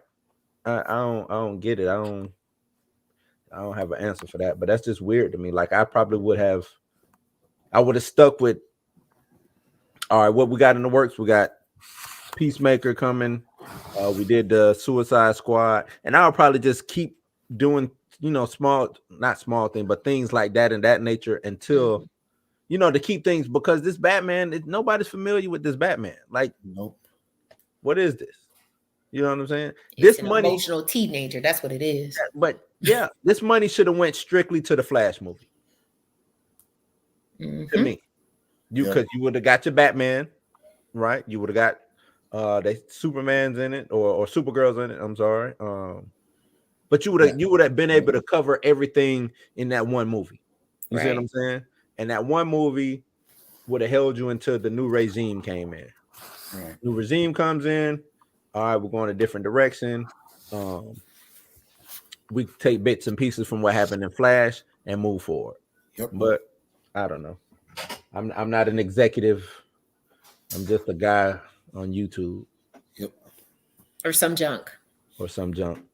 I don't get it. I don't have an answer for that. But that's just weird to me. Like I would have stuck with, all right, what we got in the works. We got Peacemaker coming. We did the Suicide Squad, and I'll probably just keep doing, not small thing, but things like that and that nature until, to keep things, because this Batman, nobody's familiar with this Batman. Like, Nope. what is this? You know what I'm saying? It's This an money, emotional teenager. That's what it is. but yeah, this money should have went strictly to the Flash movie. To Mhm. me, because you would have got your Batman, right? You would have got the Superman's in it or Supergirl's in it. I'm sorry, but you would have been able to cover everything in that one movie. You see what I'm saying? And that one movie would have held you until the new regime came in. Right. New regime comes in. All right, we're going a different direction. We take bits and pieces from what happened in Flash and move forward. Yep. But I don't know. I'm not an executive. I'm just a guy on YouTube. Yep. Or some junk. Or some junk.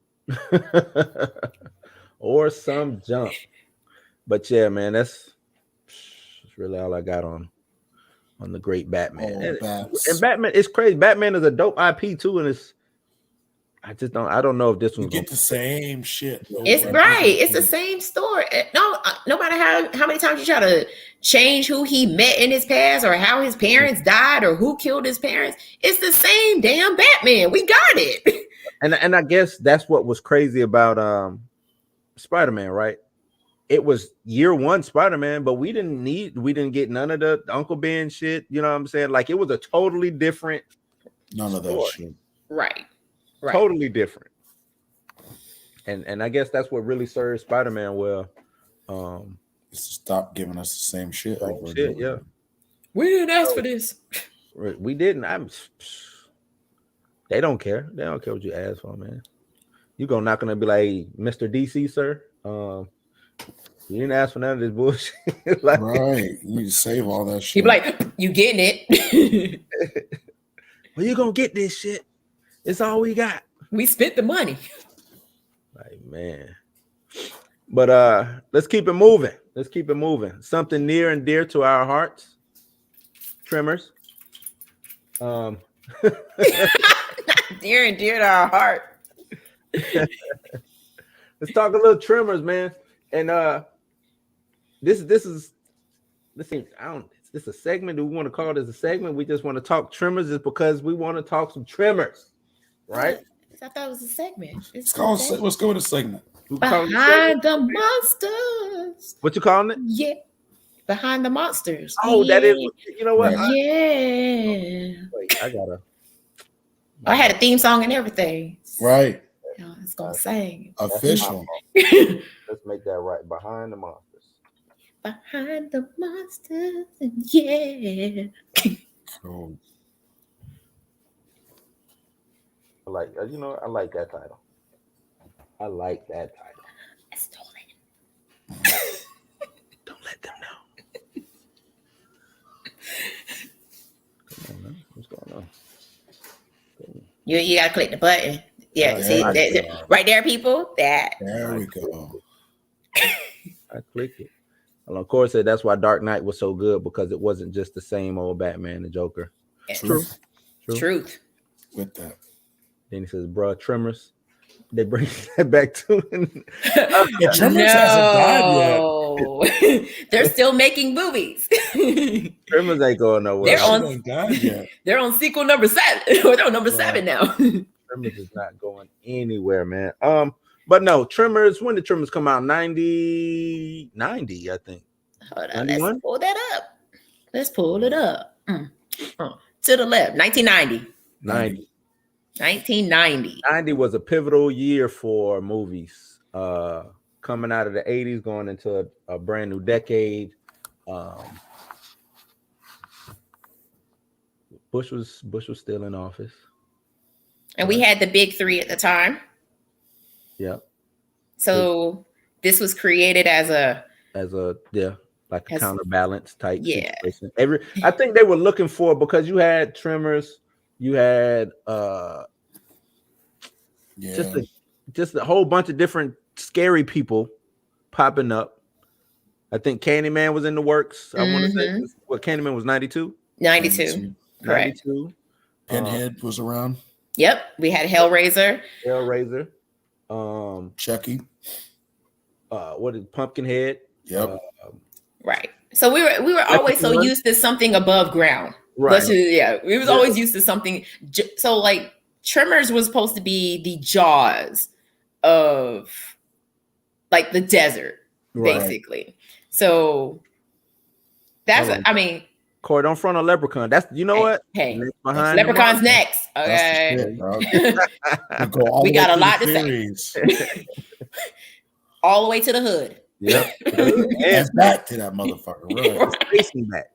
Or some junk. But yeah, man, that's really all I got on the great Batman. And Batman, it's crazy. Batman is a dope IP too, and I don't know if this one's Get the same shit. It's right. It's the same story. No matter how many times you try to change who he met in his past or how his parents died or who killed his parents, it's the same damn Batman. We got it. And I guess that's what was crazy about Spider-Man, right? It was year one Spider-Man, but we didn't get none of the Uncle Ben shit. You know what I'm saying? Like it was a totally different None of that story. shit. Right. Totally different. And I guess that's what really served Spider-Man well. Stop giving us the same shit. Yeah. We didn't ask for this. We didn't. They don't care. They don't care what you ask for, man. You're not gonna be like, hey, Mr. DC, sir. You didn't ask for none of this bullshit. Like, right. You need to save all that shit. He'd be like, you getting it. well, you're gonna get this shit. It's all we got. We spent the money. Like, man. But let's keep it moving. Let's keep it moving. Something near and dear to our hearts. Tremors. Dear and dear to our heart. Let's talk a little Tremors, man. And this is I don't. this a segment? Do we want to call this a segment? We just want to talk trimmers. Is because we want to talk some trimmers, right? I thought it was a segment. Let's go with a segment. We call it a Behind segment? the monsters. What you calling it? Yeah. Behind the monsters. Oh, yeah. that is. You know what? Yeah. Wait, I gotta. I had a theme song and everything. Right. It's gonna sing. Official. Let's make that right. Behind the monsters. Behind the monsters. Yeah. Cool. I like. I like that title. I like that title. I stole it. Don't let them know. Come on, man. What's going on? You gotta click the button. Yeah, Oh, see yeah. right there, people. That There we go. I clicked it. Well, of course, that's why Dark Knight was so good, because it wasn't just the same old Batman and Joker. Truth. Truth. With that. Then he says, "Bruh, trimmers." They bring that back to him. The Tremors hasn't died yet. No, they're still making movies. Trimmers ain't going nowhere. They're on- Shit ain't died yet. They're on sequel number 7. They're on number 7 now. Trimmers is not going anywhere, man. But no, Trimmers. When did Trimmers come out? 90, I think. Hold on, 91? let's pull that up. Let's pull it up. To the left, 1990. 90. 1990. 90 was a pivotal year for movies. Coming out of the 80s, going into a brand new decade. Bush was still in office. And we had the big 3 at the time. Yep. So this was created as a like a As- counterbalance type Yeah. situation. I think they were looking for, because you had Tremors, you had Yeah. just a whole bunch of different scary people popping up. I think Candyman was in the works. I want to say what Candyman was 92. 92. Correct. 92. Pinhead was around. Yep. We had Hellraiser. Hellraiser. Chucky. What is Pumpkinhead? Yep. Right. So we were always so One. used to something above ground. Right. We was always used to something. So like Tremors was supposed to be the Jaws of like the desert, Right. basically. So that's Hold on. I mean, Corey, don't front on Leprechaun. That's what? Hey, Next behind the Leprechaun's monster. next. That's Okay. the shit, bro. We go all We the got way a lot through to the say. series. All the way to the hood. Yep. And And back to that motherfucker. Right. facing back.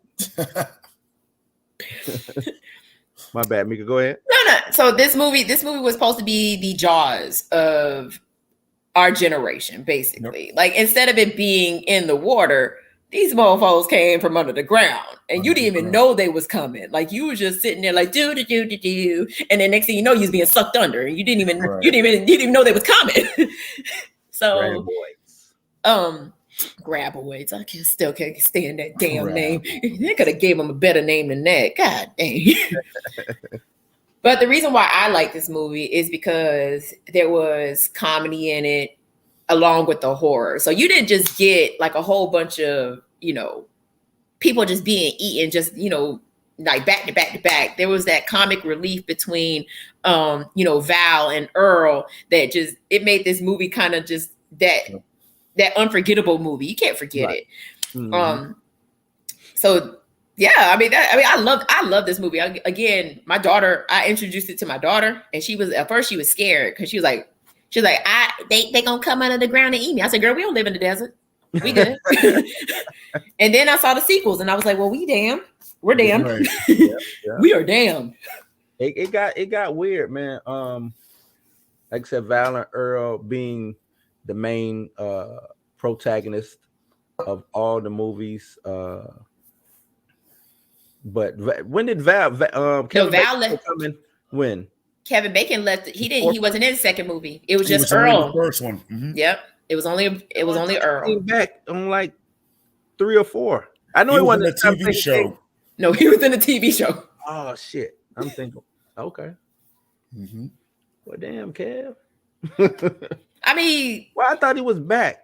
My bad, Mika. Go ahead. No. So this movie was supposed to be the Jaws of our generation, basically. Like instead of it being in the water, these mofos came from under the ground, and you didn't even know they was coming. Like you was just sitting there, like do, and then next thing you know, you was being sucked under, and you didn't even you didn't even know they was coming. So, Graboids. I still can't stand that damn name. They could have gave them a better name than that. God dang. But the reason why I like this movie is because there was comedy in it along with the horror. So you didn't just get like a whole bunch of, people just being eaten, just, like back to back to back. There was that comic relief between, Val and Earl that just, it made this movie kind of just that unforgettable movie. You can't forget it. Mhm. So yeah, I love this movie. Again, my daughter, I introduced it to my daughter, and at first she was scared because she was like, they gonna come out of the ground and eat me. I said, girl, we don't live in the desert. We good. And then I saw the sequels, and I was like, well, we're damned. Right. We are damned. It got weird, man. Like I said, Val and Earl being the main protagonist of all the movies. But when did Val Kevin Val Bacon left. come in? When? Kevin Bacon left. He wasn't in the second movie. It was He just was only in Earl. the first one. Mhm. Yep. It was only Earl. Came back on like 3 or 4. I know He it was in wasn't the TV show. No, he was in the TV show. Oh shit! I'm thinking. Okay. Mm-hmm. Well, damn, Kev. I mean, Well, I thought he was back.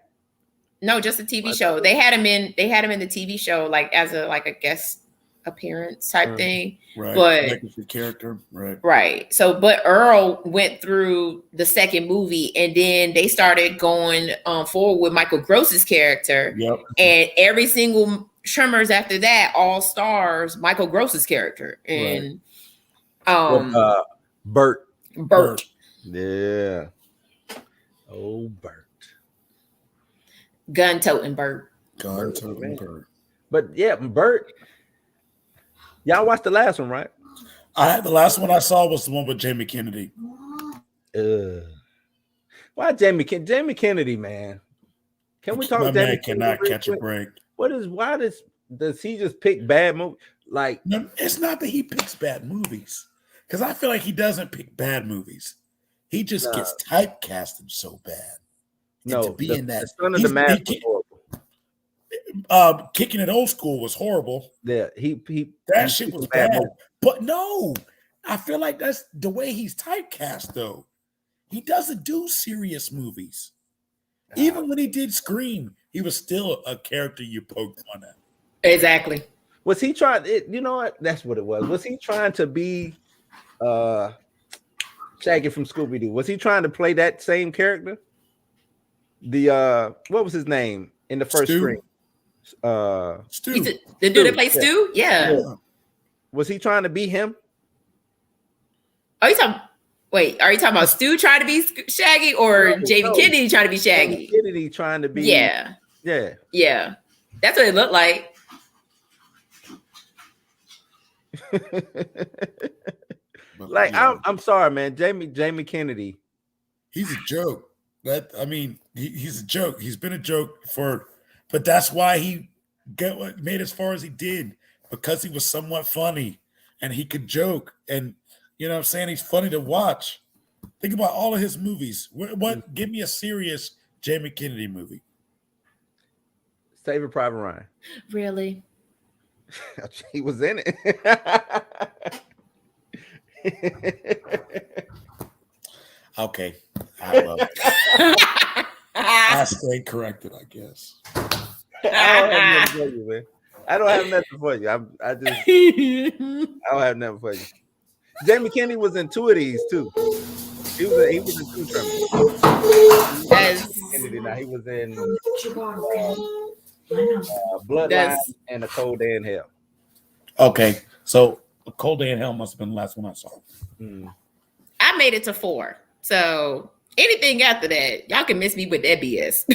no, just a TV show. They had him in the TV show like as a guest appearance type Mhm. thing. Right. But Legacy character. Right. right. So, but Earl went through the second movie, and then they started going forward with Michael Gross's character, Yep. and every single Tremors after that all stars Michael Gross's character, and Bert. Bert. Yeah. Oh, Bert. Gun toting Bert. Gun toting Bert. But yeah, Bert. Y'all watched the last one, right? The last one I saw was the one with Jamie Kennedy. Why Jamie Kennedy, man? Can we talk? My Jamie man cannot Kennedy catch a break. Why does he just pick bad movies? Like, No, it's not that he picks bad movies, because I feel like he doesn't pick bad movies. He just gets typecasted so bad. And to be in that, the Son of the Mask was horrible. Kicking It Old School was horrible. Yeah, That shit was bad. But no, I feel like that's the way he's typecast, though. He doesn't do serious movies. Even when he did Scream, he was still a character you poked fun at. Exactly. Was he trying? You know what? That's what it was. Was he trying to be Shaggy from Scooby Doo? Was he trying to play that same character? The what was his name in the first Scream? Stu. The dude that plays Stu? Yeah. Was he trying to be him? Are you talking about Stu trying to be Shaggy, or Jamie Kennedy trying to be Shaggy? Jamie Kennedy trying to be. Yeah. That's what it looked like. Like, I'm sorry, man. Jamie Kennedy. He's a joke. He's a joke. He's been a joke but that's why he made as far as he did, because he was somewhat funny and he could joke, and you know what I'm saying, he's funny to watch. Think about all of his movies. Give me a serious Jamie Kennedy movie. Saving Private Ryan. Really? He was in it. Okay. I stayed corrected, I guess. I don't have nothing for you. I don't have nothing for you. Jamie Kennedy was in two of these too. He was in two Tremors. Kennedy. Now he was in Bloodline and A Cold Day in Hell. Okay, so A Cold Day in Hell must have been the last one I saw. I made it to 4. So anything after that, y'all can miss me with that BS.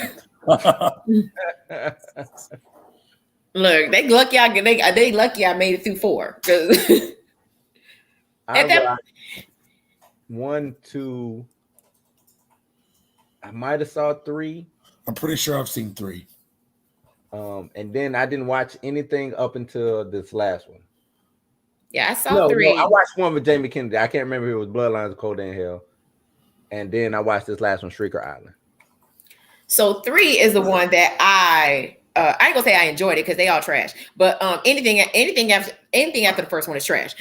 Look, they lucky I made it through 4. I watched 1, 2. I might have saw 3. I'm pretty sure I've seen 3. And then I didn't watch anything up until this last one. Yeah, I saw 3. No, I watched one with Jamie Kennedy. I can't remember if it was Bloodlines or Cold Day in Hell. And then I watched this last one, Shrieker Island. So 3 is the one that I ain't gonna say I enjoyed it because they all trash. But anything after the first one is trash.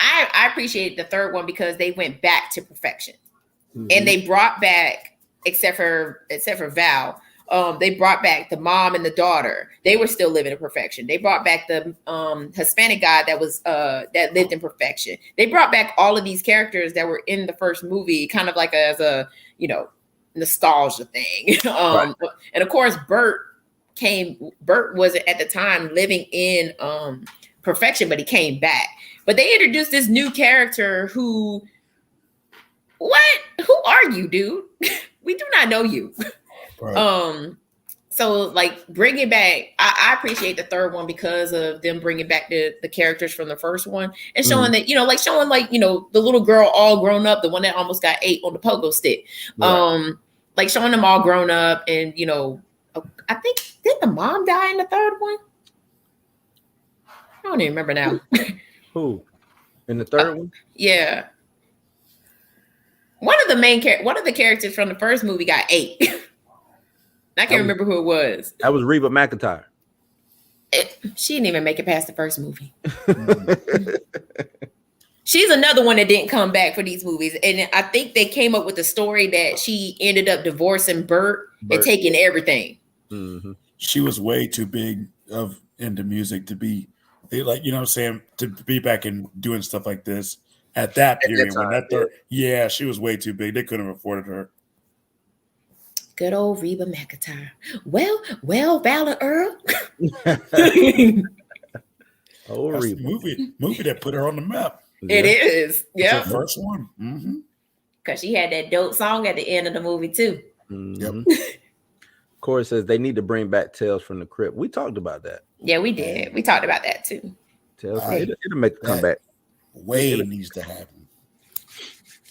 I appreciate the third one because they went back to perfection, and they brought back, except for Val. They brought back the mom and the daughter. They were still living in perfection. They brought back the Hispanic guy that lived in perfection. They brought back all of these characters that were in the first movie, kind of like as a nostalgia thing. Right. And of course, Bert was at the time living in perfection, but he came back. But they introduced this new character who are you, dude? We do not know you. Right. So like bringing back, I appreciate the third one because of them bringing back the characters from the first one and showing that, showing the little girl all grown up, the one that almost got ate on the pogo stick. Right. Like showing them all grown up, and I think, did the mom die in the third one? I don't even remember now. Who? In the third one? Yeah. One of the characters from the first movie got ate. I can't remember who it was. That was Reba McEntire. She didn't even make it past the first movie. She's another one that didn't come back for these movies. And I think they came up with the story that she ended up divorcing Bert. And taking everything. Mm-hmm. She was way too big into music to be They like, you know what I'm saying, to be back and doing stuff like this at that period when time, that third, yeah, she was way too big. They couldn't have afforded her. Good old Reba McEntire. Well, Valor Earl. Oh, That's the Reba. movie that put her on the map. It is. It's Yeah. her first one. Mm-hmm. Because she had that dope song at the end of the movie, too. Mhm. Corey says they need to bring back Tales from the Crypt. We talked about that. Yeah, we did. We talked about that, too. Tales, Right. it'll make a comeback. Wade needs to happen.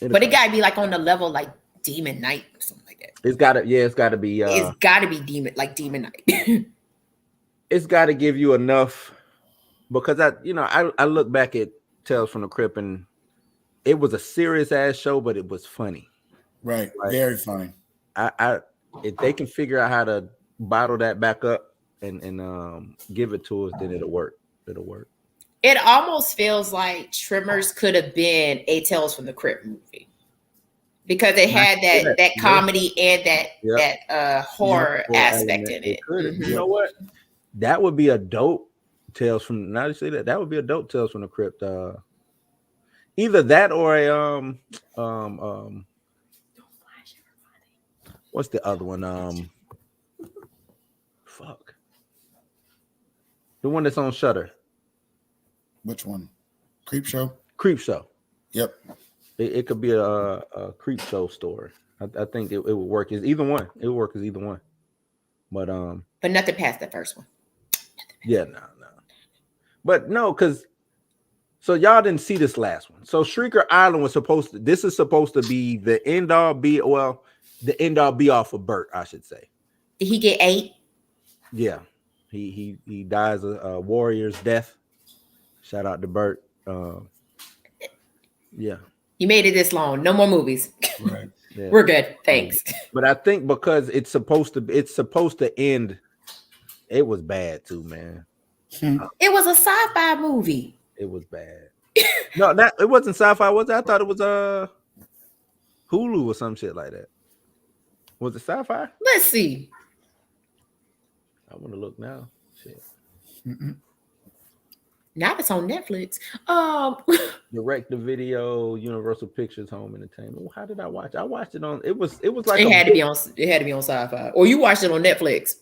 But it got to be like on the level like Demon Knight or something like that. It's got to, yeah, it's got to be. It's got to be Demon Knight. It's got to give you enough, because I look back at Tales from the Crypt and it was a serious ass show, but it was funny. Right. Very funny. If they can figure out how to bottle that back up and give it to us, then it'll work. It'll work. It almost feels like Tremors could have been a Tales from the Crypt movie because it had that comedy and that horror aspect in it. Mm-hmm. You know what? That would be a dope Tales from. Now you say that would be a dope Tales from the Crypt. Either that or a what's the other one? Fuck. The one that's on Shudder. Which one? Creep Show? Creep Show. Yep. It could be a Creep Show story. I think it would work as either one. It would work as either one. But nothing past the first one. Yeah, no. But no, because so y'all didn't see this last one. So Shrieker Island was supposed to. This is supposed to be the end all be all for Bert, I should say. Did he get 8? Yeah, he dies a warrior's death. Shout out to Bert. Yeah, you made it this long. No more movies. Right. Yeah. We're good. Thanks. But I think because it's supposed to end. It was bad too, man. It was a sci-fi movie. It was bad. No, it wasn't sci-fi. Was it? I thought it was Hulu or some shit like that. Was it sci-fi? Let's see. I want to look now. Shit. Now it's on Netflix. Direct to video, Universal Pictures Home Entertainment. How did I watch? I watched it on. It was like it had to be on sci-fi, or you watched it on Netflix.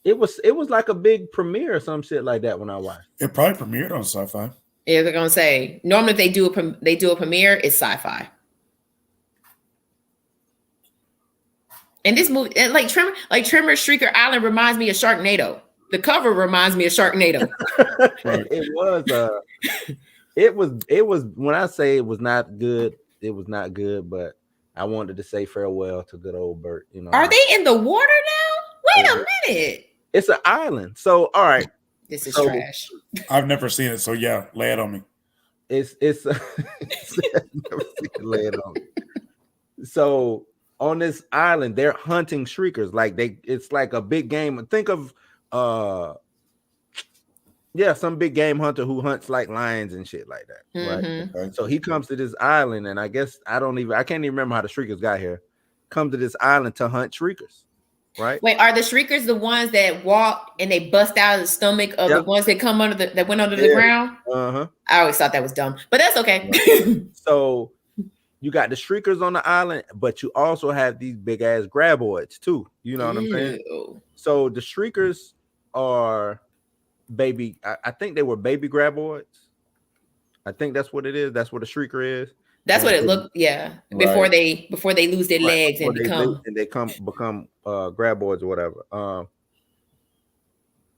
It was like a big premiere or some shit like that when I watched. It probably premiered on Sci-Fi. Yeah, they're gonna say normally if they do a premiere, it's sci-fi. And this movie, like Tremor Shrieker Island reminds me of Sharknado. The cover reminds me of Sharknado. Right. It was when I say it was not good, it was not good, but I wanted to say farewell to good old Bert. Are they in the water now? Wait a minute. It's an island. So all right. This is trash. I've never seen it, so yeah, lay it on me. It's never seen it, lay it on me. So on this island, they're hunting shriekers. Like it's like a big game. Think of some big game hunter who hunts like lions and shit like that. Mm-hmm. Right. So he comes to this island, and I guess I can't even remember how the shriekers got here. Come to this island to hunt shriekers. Right. Wait, are the shriekers the ones that walk and they bust out of the stomach of the ones that come that went under the ground? Uh-huh. I always thought that was dumb, but that's okay. So you got the shriekers on the island, but you also have these big ass graboids too. You know what I'm saying? So the shriekers are baby. I think they were baby graboids. I think that's what it is. That's what a shrieker is. That's what it looked, yeah. Before they lose their legs and become graboids or whatever.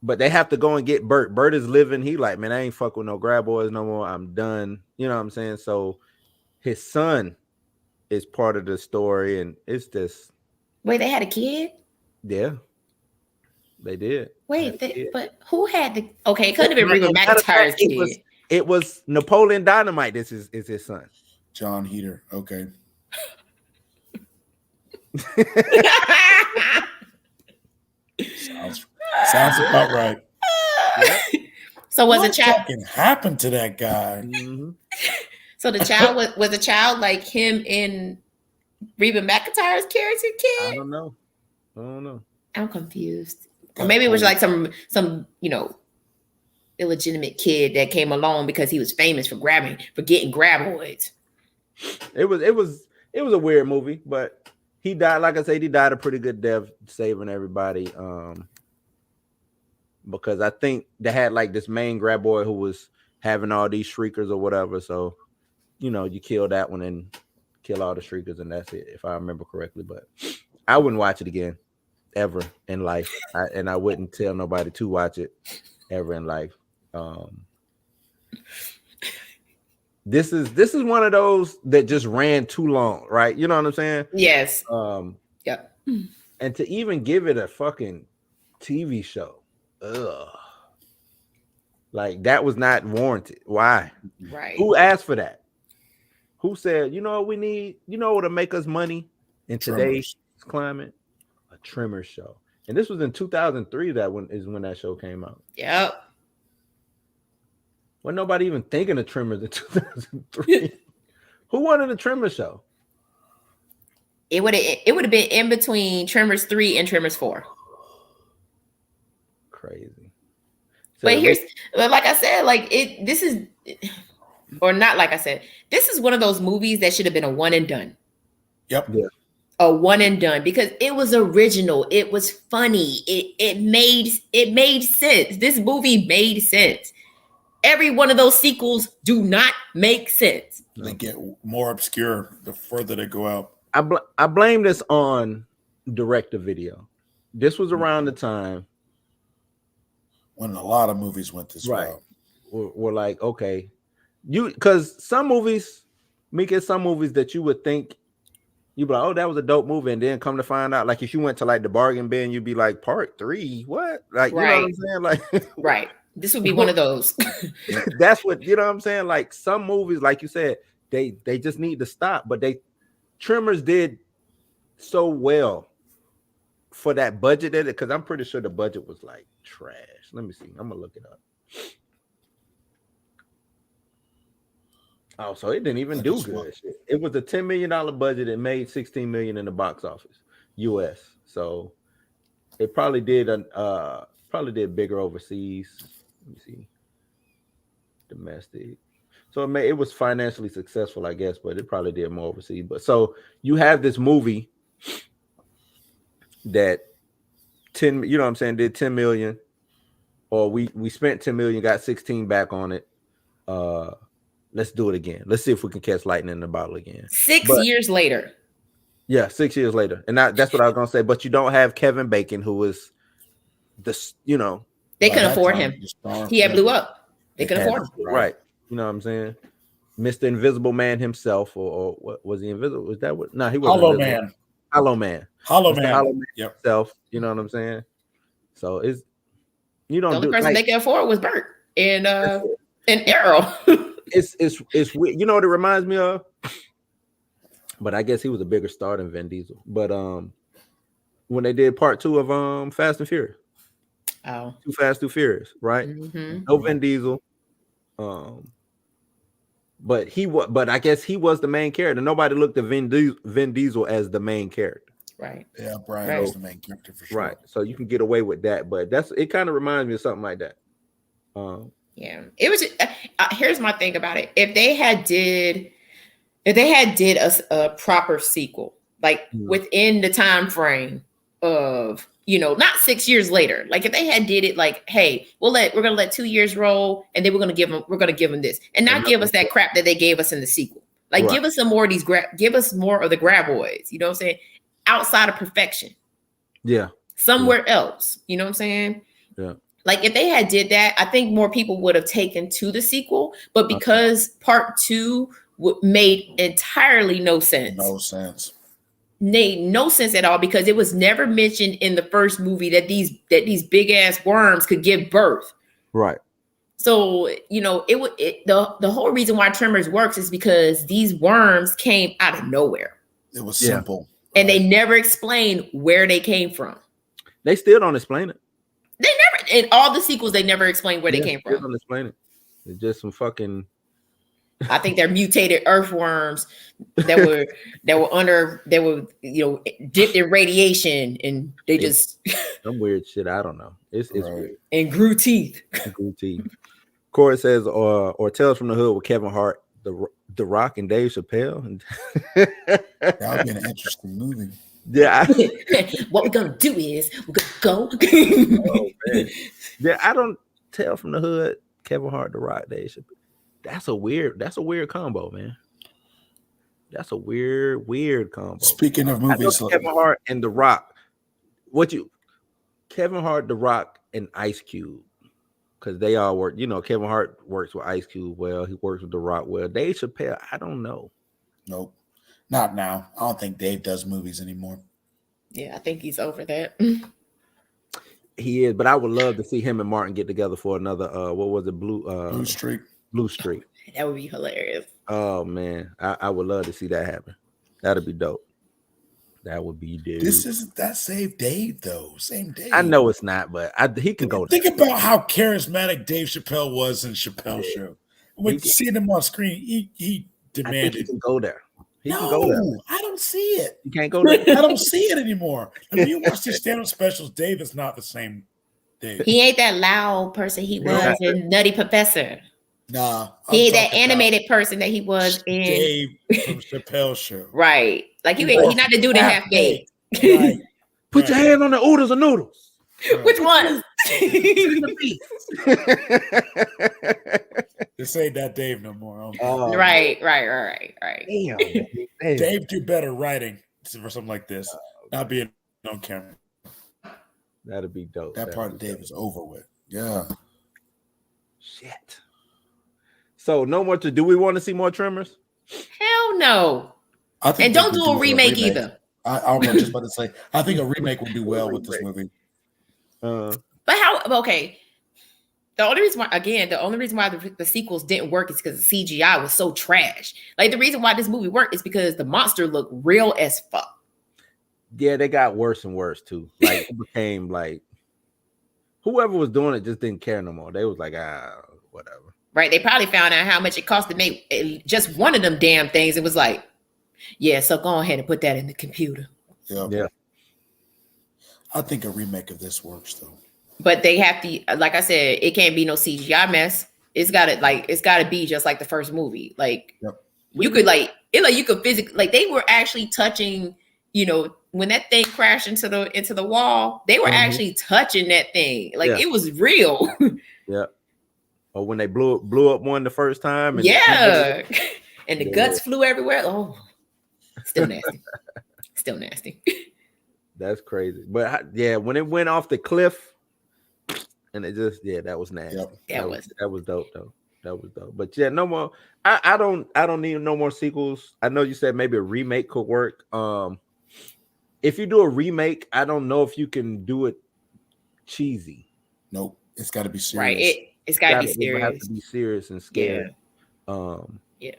But they have to go and get Bert. Bert is living. He like, man, I ain't fuck with no graboids no more. I'm done. You know what I'm saying? So his son is part of the story, and it's this. Wait, they had a kid? Yeah, they did. Wait, but who had the? Okay, it couldn't have been Reba McEntire's kid. It was Napoleon Dynamite. This is his son. John Heater. Okay. Sounds about right. So was what a child fucking happened to that guy? Mm-hmm. So the child was a child like him in Reba McEntire's character kid? I don't know. I'm confused. Or maybe it was like some illegitimate kid that came along because he was famous for getting graboids. It was a weird movie, but he died. Like I said, he died a pretty good death, saving everybody. Because I think they had like this main graboid who was having all these shriekers or whatever. So, you kill that one and kill all the shriekers, and that's it, if I remember correctly. But I wouldn't watch it again ever in life, and I wouldn't tell nobody to watch it ever in life. This is one of those that just ran too long, right? You know what I'm saying? Yes. Yep. And to even give it a fucking TV show, like that was not warranted. Why? Right. Who asked for that? Who said, we need, what'll make us money in today's climate? A Tremor show. And this was in 2003. When that show came out. Yep. Wasn't nobody even thinking of Tremors in 2003. Who wanted a Tremor show? It would have been in between Tremors 3 and Tremors 4. Crazy. So But like I said, this is one of those movies that should have been a one and done. Yep. Yeah. A one and done, because it was original. It was funny. It made sense. This movie made sense. Every one of those sequels do not make sense. They get more obscure the further they go out. I blame this on direct-to-video. This was around the time when a lot of movies went this route. We're like, okay, because some movies that you would think you'd be like, oh, that was a dope movie, and then come to find out, like if you went to like the bargain bin, you'd be like, part 3, what? Like, you know what I'm saying? Like, right. This would be one of those. That's what, you know what I'm saying? Like some movies, like you said, they just need to stop. But Tremors did so well for that budget, because I'm pretty sure the budget was like trash. Let me see. I'm gonna look it up. Oh, so it didn't even do good. It was a $10 million budget. It made $16 million in the box office, US. So it probably did bigger overseas. Let me see. Domestic. So it was financially successful, I guess, but it probably did more overseas. But so you have this movie that did 10 million, or we spent 10 million, got 16 back on it. Let's do it again. Let's see if we can catch lightning in the bottle again. 6 years later. Yeah, 6 years later. And that's what I was gonna say. But you don't have Kevin Bacon, who was they couldn't afford him. He had blew up. They couldn't afford him. Right. You know what I'm saying? Mr. Invisible Man himself, or what was he invisible? Was that what? No, he wasn't. Hollow Man. Hollow Man. Hollow Man. Yep. Himself. You know what I'm saying? So the only person they could afford was Bert and Arrow. it's weird. You know what it reminds me of? But I guess he was a bigger star than Vin Diesel. But when they did part 2 of Fast and Furious. Oh. Too Fast, Too Furious, right? Mm-hmm. No Vin Diesel. But I guess he was the main character. Nobody looked at Vin Diesel as the main character. Right. Yeah, Brian was the main character for sure. Right. So you can get away with that, but it kind of reminds me of something like that. Yeah. It was here's my thing about it. If they had did a proper sequel, like within the time frame of, not 6 years later. Like if they had did it like, hey, we're gonna let 2 years roll, and then we're gonna give them this, and not give us that crap that they gave us in the sequel. Like give us some more of these give us more of the graboids. You know what I'm saying? Outside of perfection. Yeah. Somewhere else. You know what I'm saying? Yeah. Like if they had did that, I think more people would have taken to the sequel. But because part 2 made entirely no sense. Made no sense at all, because it was never mentioned in the first movie that these big ass worms could give birth. Right. So the whole reason why Tremors works is because these worms came out of nowhere. It was simple, and they never explained where they came from. They still don't explain it. They never, in all the sequels, they never explained where they came from. They don't explain it. It's just some fucking I think they're mutated earthworms that were dipped in radiation, and they just some weird shit. I don't know. It's Right. weird. and grew teeth. Good team. Corey says, or Tales from the Hood with Kevin Hart, the Rock, and Dave Chappelle. That would be an interesting movie. Yeah, What we're gonna do is we're gonna go. oh, man. Yeah, I don't Tales from the Hood, Kevin Hart, the Rock, Dave Chappelle. That's a weird combo, man. That's a weird combo. Speaking of I know movies, Kevin Hart and the Rock. Kevin Hart, the Rock, and Ice Cube. Because they all work, Kevin Hart works with Ice Cube well. He works with The Rock well. Dave Chappelle, I don't know. nope, not now. I don't think Dave does movies anymore. Yeah, I think he's over that. He is, but I would love to see him and Martin get together for another. What was it? Blue Streak. Blue Streak. That would be hilarious. Oh man, I would love to see that happen. That'd be dope. That would be dope. This isn't that same Dave though. Same Dave. I know it's not, but he can go. Think about how charismatic Dave Chappelle was in Chappelle Show. When seeing him on screen, he I think demanded. he can go there. He No, can go there. I don't see it. You can't go there. I don't see it anymore. And when you watch these stand-up specials, Dave is not the same Dave. He ain't that loud person he was in Nutty Professor. Nah. He ain't I'm that talking animated person that he was about in. Dave from Chappelle Show. Right. Like he not the dude that half baked. Right. Put your hand on the oodles and noodles. Which one? This ain't that Dave no more. Right. Damn. Dave do better writing for something like this. Not being on camera. That'd be dope. That part of Dave is over with. Yeah. Shit. So no more do we want to see more Tremors? Hell no. I think And they don't could do a remake remake. either. I was just about to say, I think a remake would do well with this movie. But how? Okay. The only reason why the sequels didn't work is because the CGI was so trash. Like the reason why this movie worked is because the monster looked real as fuck. Yeah, they got worse and worse too. Like it became like whoever was doing it just didn't care no more. They was like, whatever. Right? They probably found out how much it cost to make just one of them damn things. It was like, yeah, so go ahead and put that in the computer. Yeah. I think a remake of this works though. But they have to, like I said, it can't be no CGI mess. It's gotta be just like the first movie. Like you could you could physically, like they were actually touching, when that thing crashed into the wall, they were actually touching that thing. Like it was real. Yeah. Or when they blew up one the first time. And and the guts flew everywhere. Oh, still nasty. Still nasty. That's crazy. But yeah, when it went off the cliff and it just, that was nasty. Yep. That was dope though. That was dope. But yeah, no more. I don't need no more sequels. I know you said maybe a remake could work. If you do a remake, I don't know if you can do it cheesy. Nope. It's got to be serious. Right. It's got to be serious. It have to be serious and scary. Yeah.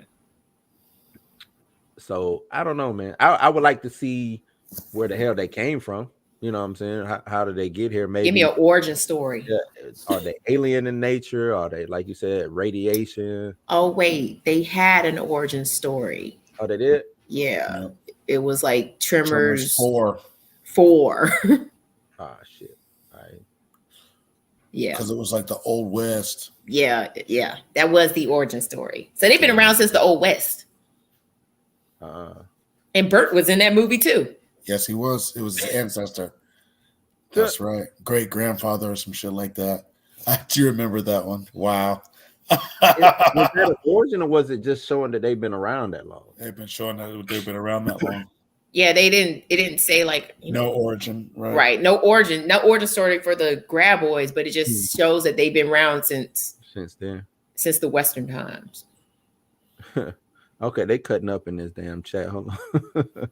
So I don't know, man. I would like to see where the hell they came from. You know what I'm saying? How did they get here? Maybe give me an origin story. Yeah. Are they alien in nature? Are they, like you said, radiation? Oh wait, they had an origin story. Oh, they did? Yeah. Yep. It was like Tremors 4. Ah, shit. All right. Yeah. Because it was like the Old West. Yeah. That was the origin story. So they've been around since the Old West. And Bert was in that movie too. Yes, he was. It was his ancestor. That's right. Great grandfather or some shit like that. I do remember that one. Wow. Was that an origin, or was it just showing that they've been around that long? They've been showing that they've been around that long. Yeah, it didn't say like No origin, right? Right. No origin story for the Graboids, but it just shows that they've been around since then. Since the Western times. Okay, they cutting up in this damn chat. Hold on.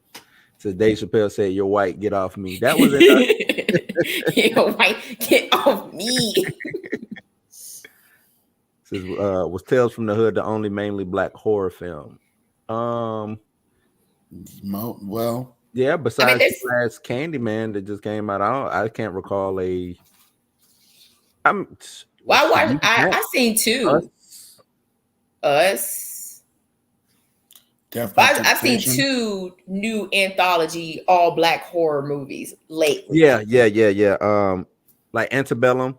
Says Dave Chappelle said, "You're white, get off me." That was it. You're white, get off me. Says was Tales from the Hood the only mainly black horror film? Well, yeah. Besides the last Candyman that just came out, I can't recall a. I seen two. Us. Death by I've seen Temptation. 2 new anthology all black horror movies lately. Yeah. Like Antebellum.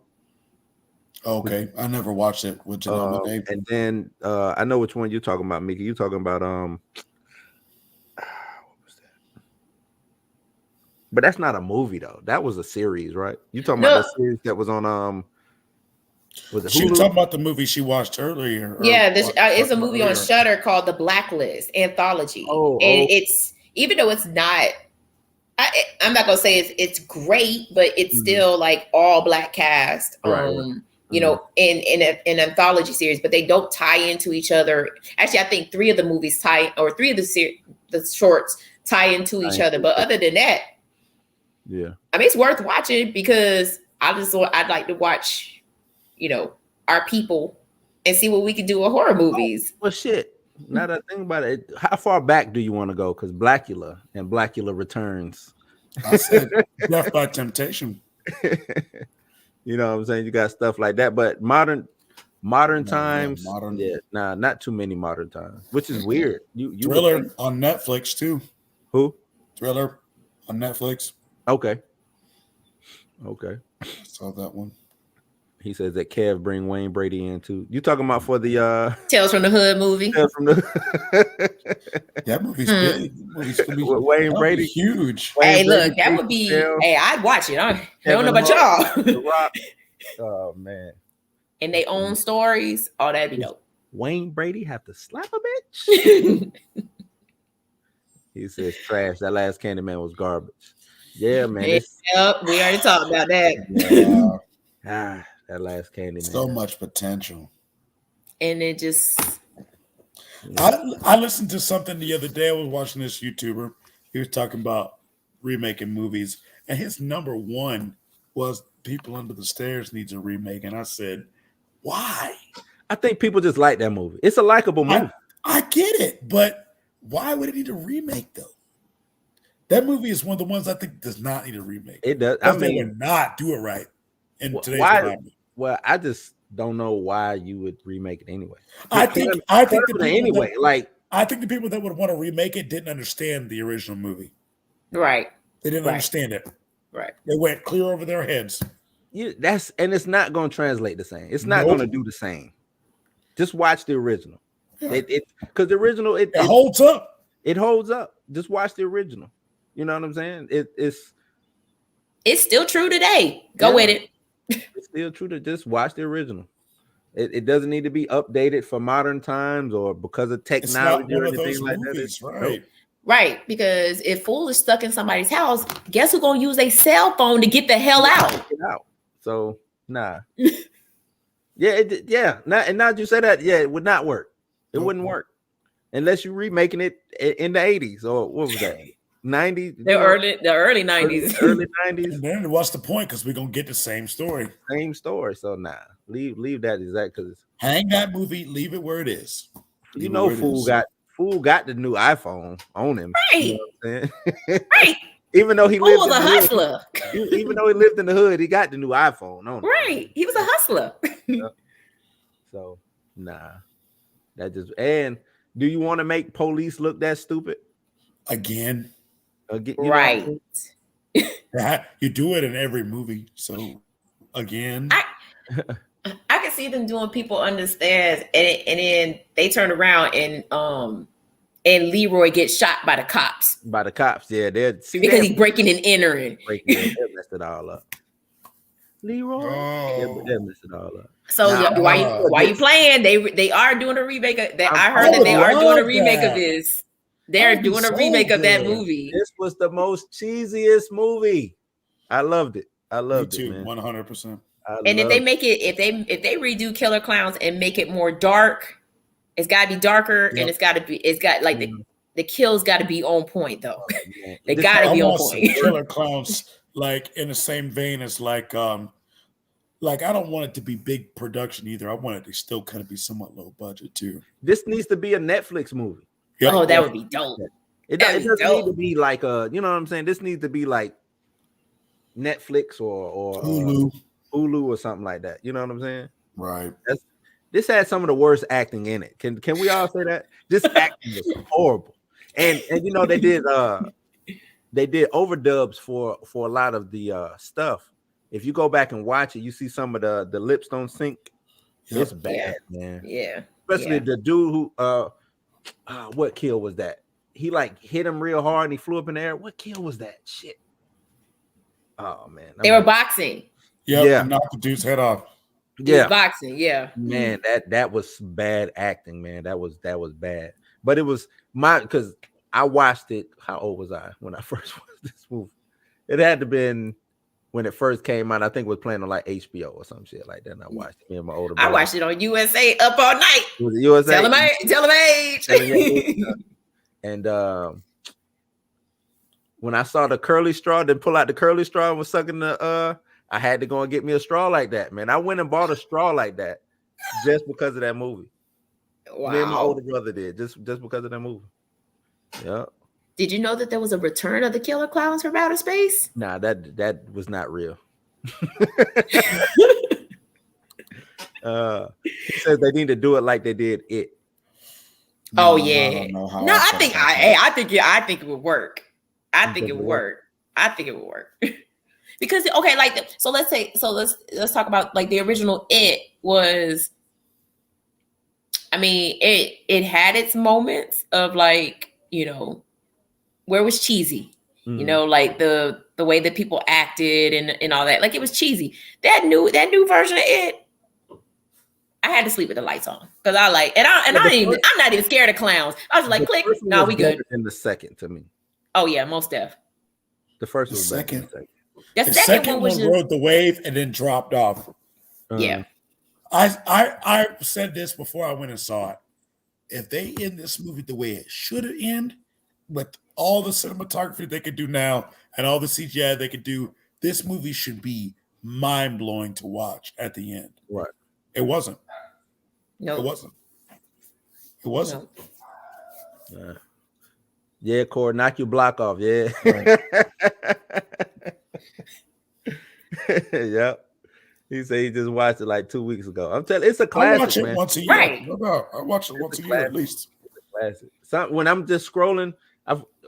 Okay, I never watched it with Janelle Monáe. And then I know which one you're talking about, Mickey. You're talking about what was that? But that's not a movie though. That was a series, right? You talking about that series that was on was it She Hulu? was talking about the movie she watched earlier. Yeah, it's a movie on Shudder called The Blacklist Anthology. And it's, even though it's not, I'm not gonna say it's great, but it's still like all black cast. You know, in an anthology series, but they don't tie into each other. Actually, I think 3 of the movies three of the shorts tie into each other. But other than that, yeah, I mean, it's worth watching because I'd like to watch, you know, our people and see what we can do with horror movies. Well, shit. Now that I think about it, how far back do you want to go? Because Blackula and Blackula Returns. I said Death by Temptation. You know what I'm saying? You got stuff like that, but modern times, not too many modern times, which is weird. You Thriller on Netflix too. Who? Thriller on Netflix. Okay. I saw that one. He says that Kev bring Wayne Brady in too. You talking about for the Tales from the Hood movie? Tales from the that movie's big. Movie's gonna be, Wayne Brady, huge. Hey, look, that would be. Hey, I'd watch it. I don't know about y'all. Oh man. And they own stories. Oh, that'd be dope. Wayne Brady have to slap a bitch. He says trash. That last Candyman was garbage. Yeah, man. Yep, we already talked about Yeah. that. That last Candyman. So much potential. And it just. I listened to something the other day. I was watching this YouTuber. He was talking about remaking movies, and his number one was People Under the Stairs needs a remake. And I said, why? I think people just like that movie. It's a likable movie. I get it, but why would it need a remake though? That movie is one of the ones I think does not need a remake. It does. I mean, they would not do it right in today's climate. Well, I just don't know why you would remake it anyway. I think the people that would want to remake it didn't understand the original movie. Right. They didn't understand it. Right. They went clear over their heads. It's not going to translate the same. It's not going to do the same. Just watch the original. Yeah. Because the original it holds up. It holds up. Just watch the original. You know what I'm saying? It's still true today. Go with it. It's still true to just watch the original. It doesn't need to be updated for modern times or because of technology or anything like that. Right. Right, because if Fool is stuck in somebody's house, guess who's gonna use a cell phone to get the hell out? Get out. So nah. Now that you say that, it would not work. It wouldn't work unless you're remaking it in the 80s or what was that? 90s, the early 90s. Early 90s. And then what's the point? Because we're gonna get the same story. So nah, leave that exact because hang that movie, leave it where it is. You know, Fool got the new iPhone on him. Right. You know what I'm saying? Right. Even though he lived was a hustler. Even though he lived in the hood, he got the new iPhone on him. Right. He was a hustler. So nah. And do you want to make police look that stupid? Again. Right. You do it in every movie. So again. I can see them doing People Under Stairs and then they turn around and Leroy gets shot by the cops. Yeah, because he's breaking and entering. They messed it all up. Leroy, they messed it all up. So why you playing? They are doing a remake. I heard that they are doing a remake of this. They're doing a remake of that movie. This was the most cheesiest movie. I loved it. I loved it, man. 100%. And if they make it, if they redo Killer Clowns and make it more dark, it's got to be darker, and it's got like the kills got to be on point though. They got to be on point. Killer Clowns, like in the same vein as like I don't want it to be big production either. I want it to still kind of be somewhat low budget too. This needs to be a Netflix movie. Yep. Oh, that would be dope. It doesn't need to be like you know what I'm saying? This needs to be like Netflix or Hulu or something like that. You know what I'm saying? Right. this had some of the worst acting in it. Can we all say that? This acting was horrible. And you know they did overdubs for a lot of the stuff. If you go back and watch it, you see some of the lips don't sync. It's bad, man. Yeah. Especially the dude who what kill was that? He like hit him real hard and he flew up in the air. What kill was that? Shit. Oh man. They were boxing. Yeah, knocked the dude's head off. Yeah, boxing. Yeah, man, that was bad acting, man. That was bad. But it was because I watched it. How old was I when I first watched this movie? It had to been when it first came out. I think it was playing on like HBO or some shit like that. And I watched it. Me and my older brother. I watched it on USA up all night. Was it USA? Tell him age. And when I saw the curly straw, then pull out the curly straw and was sucking the I had to go and get me a straw like that, man. I went and bought a straw like that just because of that movie. Wow. Me and my older brother did just because of that movie. Yeah. Did you know that there was a return of the killer clowns from outer space? Nah, that was not real. He says they need to do it like they did it. Oh yeah. I think it would work. I think it would work. Because okay, like let's talk about like the original It was. I mean, it had its moments of like, you know, where it was cheesy, you know, like the way that people acted and all that. Like it was cheesy. That new version of It, I had to sleep with the lights on because I'm not even scared of clowns. I was like, click, no, we good. In the second to me. Oh yeah, most def. The first was second. The second one rode the wave and then dropped off. Yeah. I said this before I went and saw it. If they end this movie the way it should end, with all the cinematography they could do now and all the CGI they could do, this movie should be mind-blowing to watch at the end. Right. It wasn't. No. It wasn't. No. Yeah, Corey, knock your block off. Yeah. Right. Yep. He said he just watched it like 2 weeks ago. I'm telling you, it's a classic. I watch it man. once a year. Right. No doubt. I watch it once a year at least. It's a classic. When I'm just scrolling,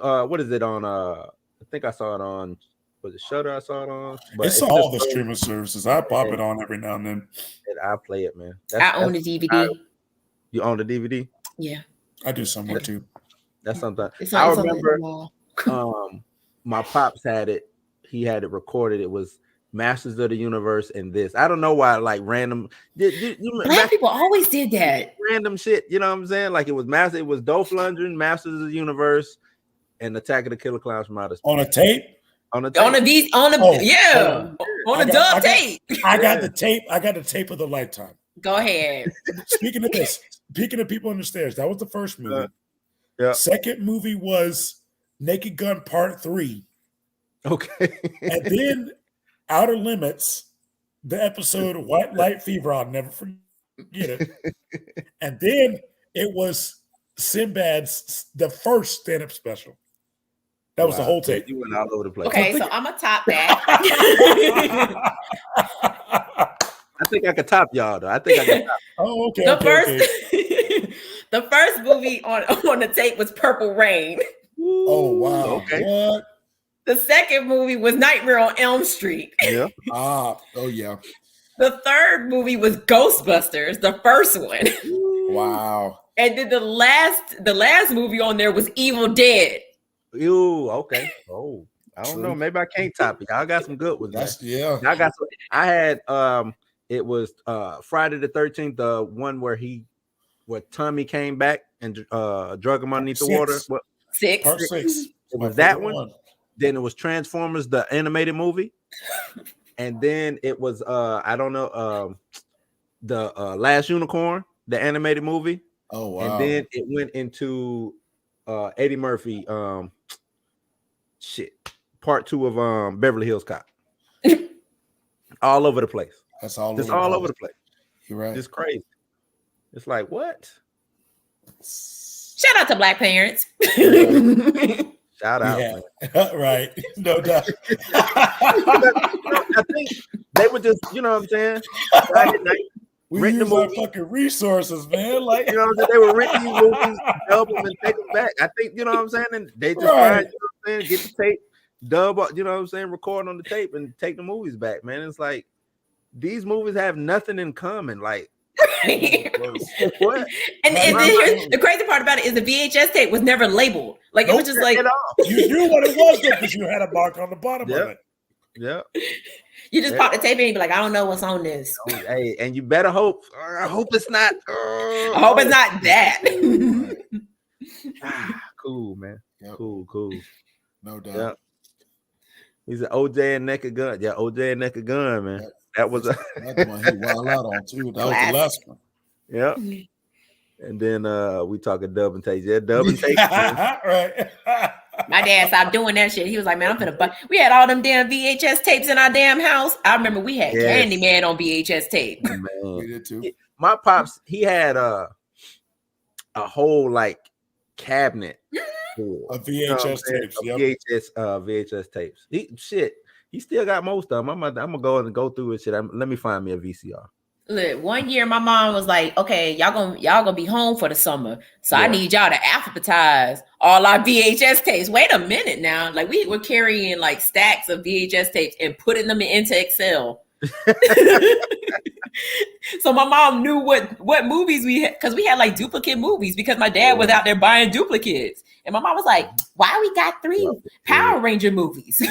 what is it on? I think I saw it on. Was it Shudder? I saw it on. But it's all the streaming services. I pop it on every now and then. And I play it, man. I own the DVD. You own the DVD? Yeah. I do somewhere too. That's something. I remember. My pops had it. He had it recorded. It was Masters of the Universe and this. I don't know why, like random. Black people always did that. Random shit. You know what I'm saying? Like it was It was Dolph Lundgren, Masters of the Universe, and Attack of the Killer Clowns from Outer Space. On a tape. On the dub tape. I got the tape. I got the tape of the lifetime. Go ahead. Speaking of People on the Stairs, that was the first movie. Yeah. Second movie was Naked Gun Part 3. Okay. And then Outer Limits, the episode White Light Fever. I'll never forget it. And then it was Sinbad's the first stand-up special. That was the whole tape. You went all over the place. Okay, so I'm gonna top that. I think I could top y'all though. I think I could top. Oh, okay. The first movie on the tape was Purple Rain. Oh wow. Okay. What? The second movie was Nightmare on Elm Street. Yeah. Oh yeah. The third movie was Ghostbusters, the first one. Wow. And then the last movie on there was Evil Dead. Ew, okay. Oh, I don't know. Maybe I can't top it. Y'all got some good ones. Yeah. I got some. I had it was Friday the 13th, the one where Tommy came back and drug him underneath the water. What? 6. Part 6. It was that one. Then it was Transformers, the animated movie. And then it was the Last Unicorn, the animated movie. Oh wow. And then it went into Eddie Murphy part 2 of Beverly Hills Cop. All over the place. That's all just all over the place. You're right. It's crazy. It's like what? Shout out to Black parents. Shout out. Yeah. Right. No doubt. I think they would just, you know what I'm saying? Friday night, We rent the use our movie. fucking resources, man. Like, You know what I'm saying? They would rent these movies, dub them, and take them back. I think, you know what I'm saying? And they just Right. find, you know what I'm saying, get the tape, dub, you know what I'm saying, record on the tape and take the movies back, man. It's like these movies have nothing in common. Like, what? And here's the crazy part about it is the VHS tape was never labeled. Like, it was just like, at all. you knew what it was because you had a mark on the bottom of it. Yeah. you just pop the tape in and be like, I don't know what's on this. Hey, and you better hope. I hope it's not. I hope it's not that. Cool, man. Yep. Cool. No doubt. Yeah. He's an OJ and Naked Gun. Yeah, OJ and Naked Gun, man. Yep. That was a That's one he wild out on too. That was the last one. yeah. And then we talking dub and tape. Yeah, dub and tape. Right. My dad stopped doing that shit. He was like, man, I'm finna buy. We had all them damn VHS tapes in our damn house. I remember we had Candyman on VHS tape. Man. We did too. My pops, he had a whole like cabinet full Of VHS tapes. Yep. VHS tapes. He still got most of them. I'm gonna go through it. Shit. Let me find me a VCR. Look, one year my mom was like, okay, y'all gonna be home for the summer. So I need y'all to alphabetize all our VHS tapes. Wait a minute now. Like we were carrying like stacks of VHS tapes and putting them into Excel. So my mom knew what movies we had, because we had like duplicate movies because my dad was out there buying duplicates. And my mom was like, why we got 3 Power Ranger movies?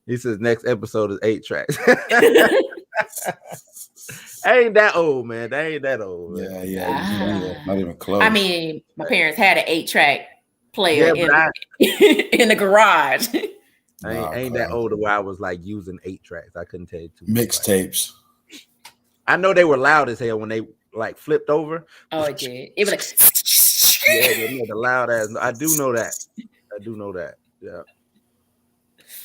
He says next episode is 8 tracks. Ain't that old, man. They ain't that old. Man. Yeah. Not even close. I mean, my parents had an 8-track player Yeah, in the garage. Ain't that old where I was like using 8 tracks. I couldn't tell you too much. Mixtapes. I know they were loud as hell when they like flipped over. Oh, it did. It was like they made the loud ass. I do know that. Yeah.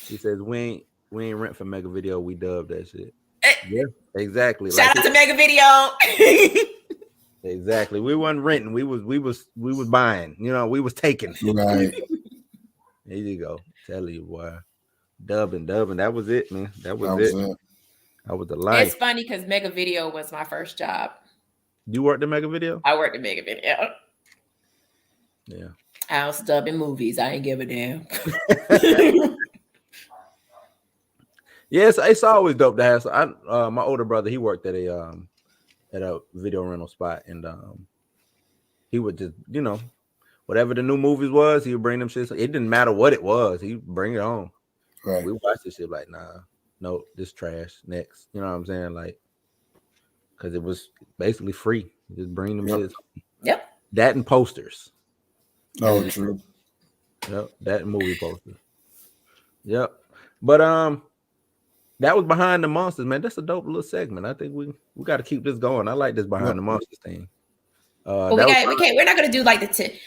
He says we ain't rent for Mega Video. We dubbed that shit. Yeah, exactly. Shout out to Mega Video. Exactly. We wasn't renting. We was buying. You know, we was taking. Right. There you go. Tell you, boy. Dubbing. That was it, man. That was it. That was the life. It's funny because Mega Video was my first job. You worked at Mega Video? I worked at Mega Video. Yeah. I was dubbing movies. I ain't give a damn. Yes, it's always dope to have. So my older brother, he worked at a video rental spot, and he would just, you know, whatever the new movies was, he would bring them shit. It didn't matter what it was, he'd bring it home. Right. We watched this shit like, nah, no, this trash. Next, you know what I'm saying? Like, because it was basically free. Just bring them shit. Yep. That and posters. Oh, true. Yep. That and movie posters. Yep. But that was Behind the Monsters, man. That's a dope little segment. I think we got to keep this going. I like this Behind the Monsters thing. We're not gonna do like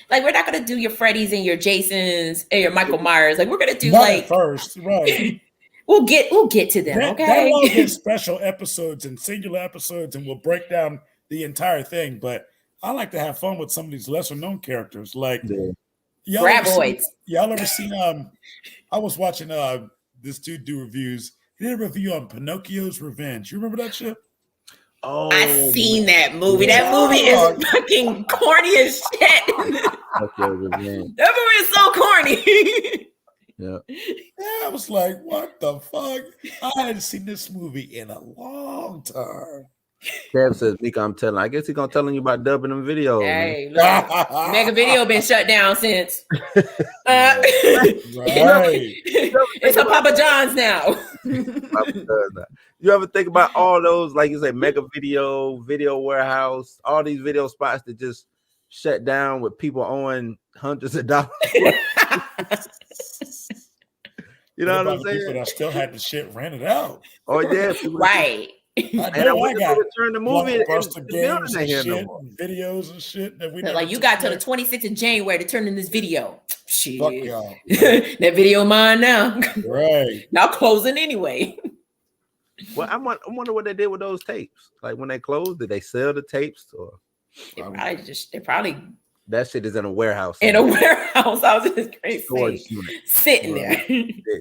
we're not gonna do your Freddy's and your Jasons and your Michael Myers. Like we're gonna do first, right? we'll get to them. Okay. We'll get special episodes and singular episodes, and we'll break down the entire thing. But I like to have fun with some of these lesser known characters, like Graboids. Y'all ever seen? I was watching this dude do reviews. He did a review on Pinocchio's Revenge. You remember that shit? Oh, I seen that movie. That movie is fucking corny as shit. That movie is so corny. Yeah, I was like, what the fuck? I hadn't seen this movie in a long time. Kev says, Mika, I'm telling. I guess he's gonna telling you about dubbing them videos. Hey, look, Mega Video been shut down since. Right. It's a Papa John's now. You ever think about all those, like you say, Mega Video, Video Warehouse, all these video spots that just shut down with people owing hundreds of dollars? You know what I'm saying? People that still had the shit rented out. Oh yeah, right. I went to return the movie Buster games and shit, and videos and shit that we like you got to the 26th of January to turn in this video. Shit. Fuck y'all. That video mine now. Right. Now closing anyway. Well, I wonder what they did with those tapes. Like when they closed, did they sell the tapes or they probably that shit is in a warehouse. In a warehouse. I was just crazy. Sitting there.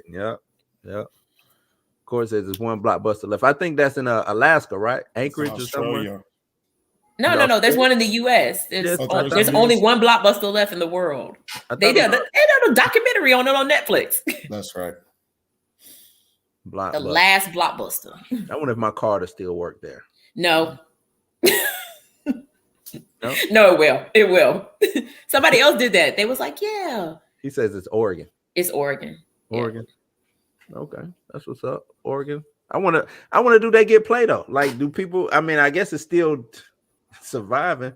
Yep. Of course, there's one Blockbuster left. I think that's in Alaska, right? Anchorage or somewhere. No. There's one in the U.S. There's, Yes, I there's thought- only one Blockbuster left in the world. I thought They it did was a documentary on it on Netflix. That's right. The Blockbuster. last Blockbuster. I wonder if my card will still work there. No. No? No, it will. It will. Somebody else did that. They was like, yeah, He says it's Oregon. it's Oregon. Yeah. Oregon. Okay, that's what's up. Oregon. I want to do they get play though? Like, do people? I mean, I guess it's still surviving.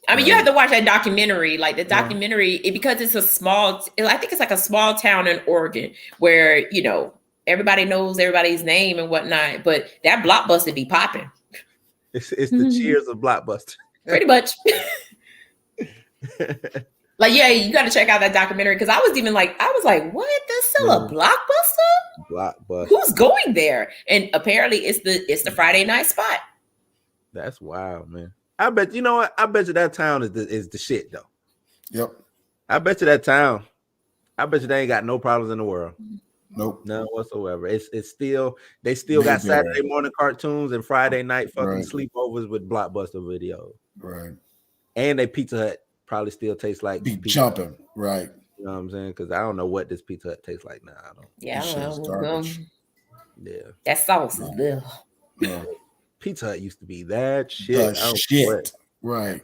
I mean, you have to watch that documentary. Like the documentary, because it's a small. I think it's like a small town in Oregon where everybody knows everybody's name and whatnot. But that Blockbuster be popping. It's the cheers of Blockbuster. Pretty much. Like, yeah, you got to check out that documentary because I was like, what? There's still a Blockbuster? Blockbuster. Who's going there? And apparently, it's the Friday night spot. That's wild, man. I bet you know what? I bet you that town is the shit though. Yep. I bet you that town. I bet you they ain't got no problems in the world. Nope. None whatsoever. It's still they still got Saturday morning cartoons and Friday night fucking sleepovers with Blockbuster videos. Right. And they Pizza Hut probably still tastes like Be Pizza jumping. Hut. Right. You know what I'm saying? Because I don't know what this Pizza Hut tastes like now. I don't. Yeah, This I shit's don't know. garbage. Yeah. That sauce is good. Yeah. Pizza Hut used to be that shit. The I don't shit. swear. Right.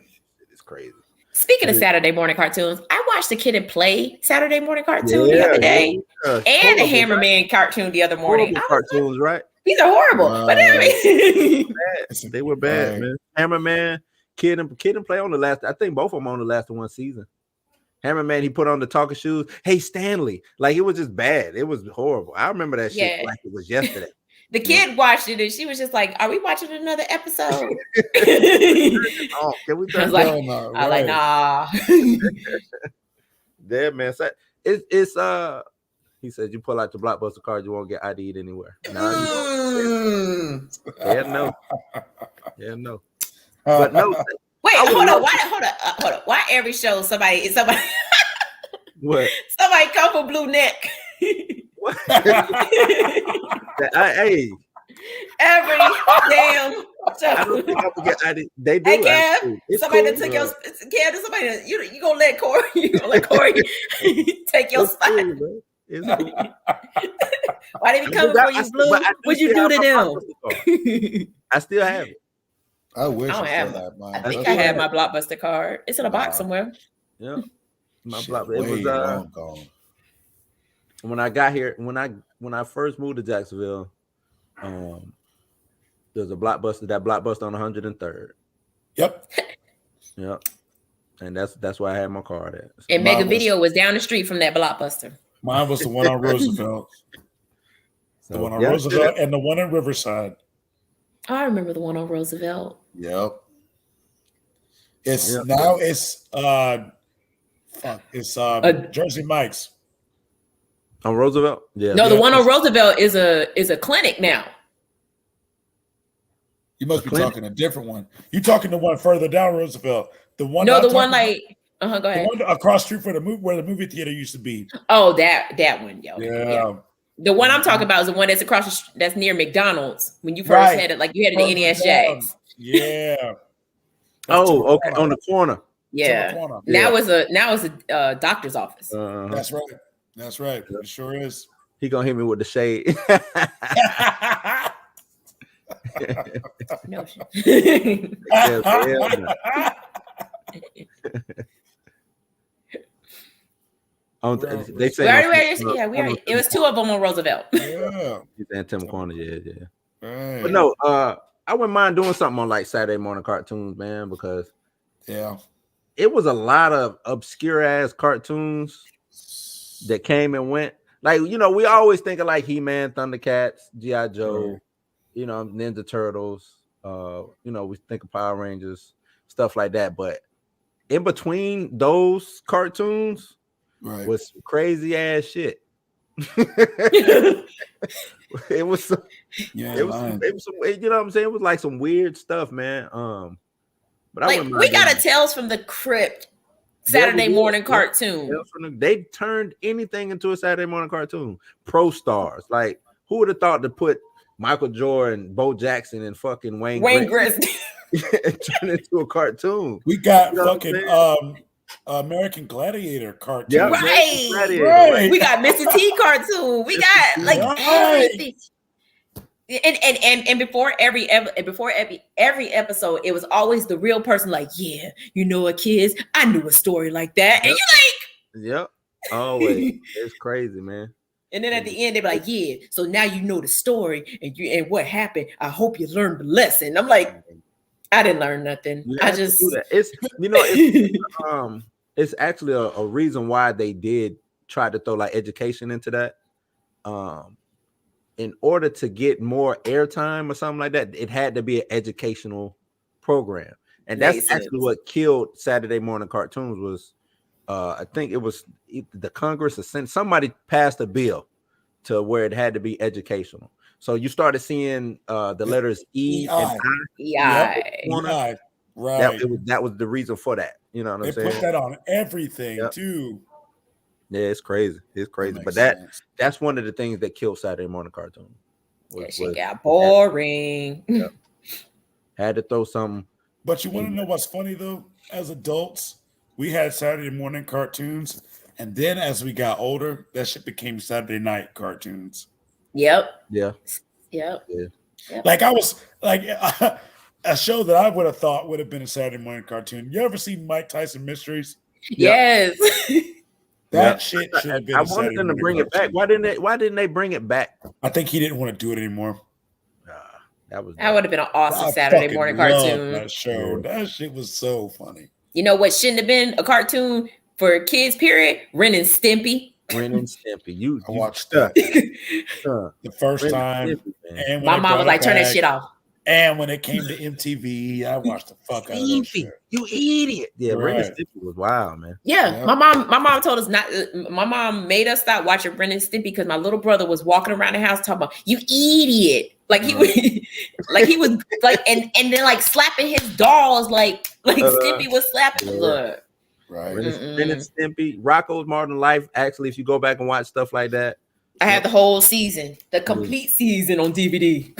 It's crazy. Speaking of Saturday morning cartoons, I watched the Kid and Play Saturday morning cartoon the other day, and the Horrible, Hammerman cartoon the other morning. horrible I was like, cartoons, right? these are horrible, but I mean, They were bad, Right. man. Hammerman, Kid and Play on the last. I think both of them on the last one season. Hammerman, he put on the talking shoes. Hey, Stanley, like it was just bad. It was horrible. I remember that shit Yeah. like it was yesterday. the kid watched it and she was just like, "Are we watching another episode?" Oh, can we I turn was like, Hell no, I was like, nah. there, man? So it's he said you pull out your Blockbuster card, you won't get ID'd anywhere. No, yeah, no. Yeah, no. But no, Wait, I would hold love on. Hold on. Why every show somebody what? come for Blue Neck? What? Hey, Every damn I show. don't think I would get ID. They do. Hey, Kev, actually. It's somebody cool, that took bro. your Kev, somebody you gonna let Corey take your It's spot. cool, bro. It's cool. Why they be coming for you, Blue? But I do What'd you still do to have them? my Blockbuster card. I still have it. I wish I don't I have still had mine. I think That's I had right. my Blockbuster card. It's in a box Wow. somewhere. Yeah. My Shit, Blockbuster. It way was long gone. when I got here, when I first moved to Jacksonville, there's a Blockbuster, that Blockbuster on 103rd. Yep. Yep. And that's where I had my card at. And Mine Mega was- Video was down the street from that Blockbuster. Mine was the one on Roosevelt. The So, one on yeah, Roosevelt and the one in Riverside. Oh, I remember the one on Roosevelt. Yep. It's Yep. now it's Jersey Mike's. On Roosevelt? Yeah. No, the Yeah, one on it's- Roosevelt is a clinic now. You must be Clinic? talking a different one. You talking the one further down Roosevelt. The one No, I'm the one talking like go the ahead. one across the street from where the movie theater used to be. Oh, that one, yo. Yeah. The one I'm talking about is the one that's across that's near McDonald's. When you first Right. had it, like you had it in Further NES down. Jags. Yeah. Oh, okay. On the corner. Yeah. corner. Now it's a doctor's office. That's right. That's right. It sure is. He gonna hit me with the shade. No. Yeah, hell no. They say we already. It was two of them on Roosevelt. Yeah. Tim Corner, yeah. Right. But no, I wouldn't mind doing something on like Saturday morning cartoons, man, because Yeah. it was a lot of obscure ass cartoons that came and went. Like, we always think of like He-Man, Thundercats, G.I. Joe, Ninja Turtles, we think of Power Rangers, stuff like that. But in between those cartoons Right. was some crazy ass shit. It was some, Yeah. it was some, you know what I'm saying? It was like some weird stuff, man. But I Like wouldn't we mind got doing a Tales from the Crypt Saturday we did. morning Yeah. cartoon. They turned anything into a Saturday morning cartoon. Pro stars. Like, who would have thought to put Michael Jordan, Bo Jackson, and fucking Wayne Wayne Gretzky Gretzky. and turn it into a cartoon. We got You know what I'm fucking American Gladiator cartoon. Yeah, Right. Gladiator, Right. We got Mr. T cartoon. We got like Right. everything. And before every episode, it was always the real person, like, yeah, you know what, kids, I knew a story like that. And Yep. Always. It's crazy, man. and then at the end, they're like, yeah, so now you know the story and what happened. I hope you learned the lesson. I'm like, I didn't learn nothing. You I have to just do that. It's it's actually a reason why they did try to throw like education into that. In order to get more airtime or something like that, it had to be an educational program, and that's Makes actually sense. what killed Saturday morning cartoons. Was I think it was the Congress or Senate, somebody passed a bill to where it had to be educational. So you started seeing the letters E and I. yeah. Right. Right. That was the reason for that. You know what They I'm saying? put that on everything Yep. too. Yeah, it's crazy. It's crazy. Makes But sense. that's one of the things that killed Saturday morning cartoon. That shit got boring. Had to throw something. But you want to know what's funny though? As adults, we had Saturday morning cartoons, and then as we got older, that shit became Saturday night cartoons. Yep. Yeah. Yep. Like I was like a show that I would have thought would have been a Saturday morning cartoon. You ever see Mike Tyson Mysteries? Yes. That shit should have been. I a wanted Saturday them to morning bring it back. cartoon. Why didn't they bring it back? I think he didn't want to do it anymore. That was That would have been an awesome I Saturday fucking morning loved cartoon. That show, that shit was so funny. You know what shouldn't have been a cartoon for kids, period? Ren and Stimpy. Ren and Stimpy. I watched that the first Ren time. and Stimpy, man. And when My they mom was brought like, it turn that back, shit off. And when it came to MTV, I watched the fuck out of that Stimpy, shit. you idiot. Yeah, Ren and Right. Stimpy was wild, man. Yeah, Yeah. my mom told us not. My mom made us stop watching Ren and Stimpy because my little brother was walking around the house talking about you idiot, like he was, like he was like, and then like slapping his dolls, like Stimpy was slapping. Yeah. Look, Right. Ren and Stimpy, Rocco's Modern Life. Actually, if you go back and watch stuff like that, I had the whole season, the complete season on DVD.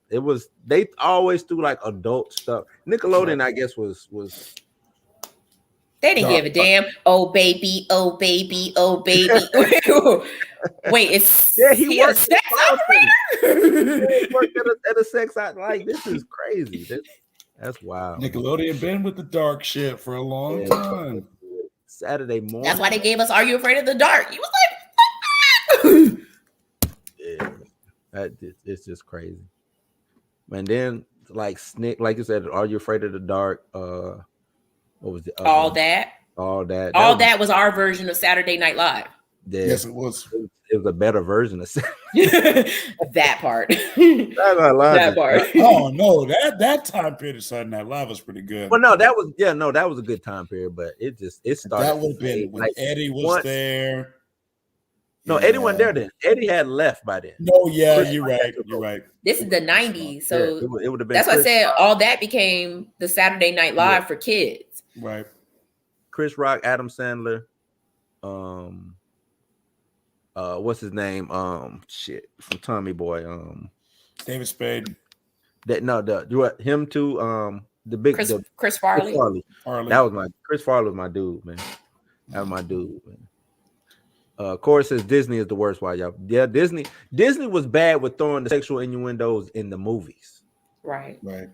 it was they always do like adult stuff. Nickelodeon, I guess, was They didn't give a damn. Oh baby, oh baby, oh baby. Wait, it's he worked sex he worked at a sex out. Like, this is crazy. That's wild. Nickelodeon been with the dark shit for a long Yeah. time. Saturday morning. That's why they gave us "Are You Afraid of the Dark?" You was like, Yeah. It's just crazy. And then like Snick, like you said, Are You Afraid of the Dark? What was the other all one? that. All that. All that was our version of Saturday Night Live. Yes, it was. It was a better version of That part. that part. Oh no, that time period of Saturday Night Live was pretty good. Well, no, that was a good time period, but it started. That would have been when like, Eddie was once- there. No, Eddie wasn't there then. Eddie had left by then. No, yeah, Chris you're Rock right. had to You're go. right. This is the 90s. So Yeah, it would have been. that's why I Chris said Rock, all that became the Saturday Night Live for kids. Right. Chris Rock, Adam Sandler, what's his name? Shit, from Tommy Boy. David Spade. Him too. The big Chris Chris Farley. Farley. Harley. Chris Farley was my dude, man. That was my dude, man. Corey says Disney is the worst. Why y'all? Yeah, Disney was bad with throwing the sexual innuendos in the movies, Right. Right.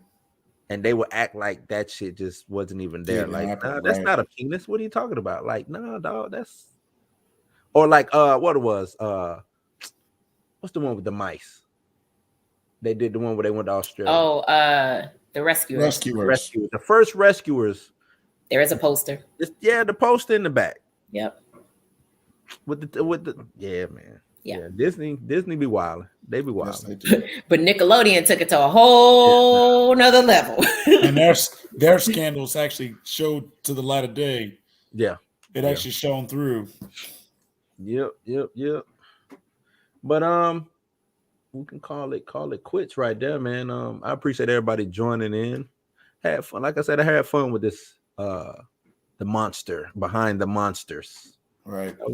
and they would act like that shit just wasn't even there. Didn't Like, happen, nah, that's right. not a penis. What are you talking about? Like, no, dog, that's or like what it was. What's the one with the mice? They did the one where they went to Australia. Oh, the Rescuers. Rescuers. The first Rescuers. There is a poster. The poster in the back. Yep. With the yeah, man. Yeah. Disney be wild. They be wild. Yes, they do. But Nickelodeon took it to a whole nother level. And their scandals actually showed to the light of day. Yeah. It actually shone through. Yep. But we can call it quits right there, man. I appreciate everybody joining in. Had fun. Like I said, I had fun with this the monster behind the monsters. Right. That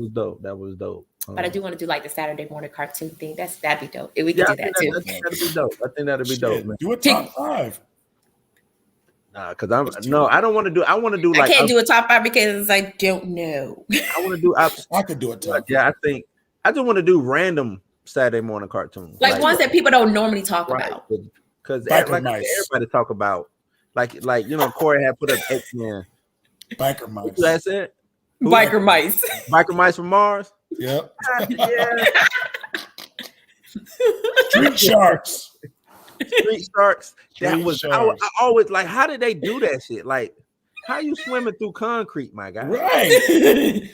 was dope. But I do want to do like the Saturday morning cartoon thing. That'd be dope. If we could do that too. That'd be dope. I think that'd be dope, man. Do a top 5. Because I don't want to do. I want to do I like can't do a top 5 because I don't know. I want to do. I could do it. Yeah, I think I just want to do random Saturday morning cartoons, Like ones that people don't normally talk right? about. Because Biker Mice. everybody talk about, like Corey had put up X-Men. Biker Mice. That's it. Biker Mice. Biker Mice from Mars. Yep. Yeah. Street Sharks. Street Sharks. That Street was Sharks. I always like. How did they do that shit? Like, how you swimming through concrete, my guy? Right.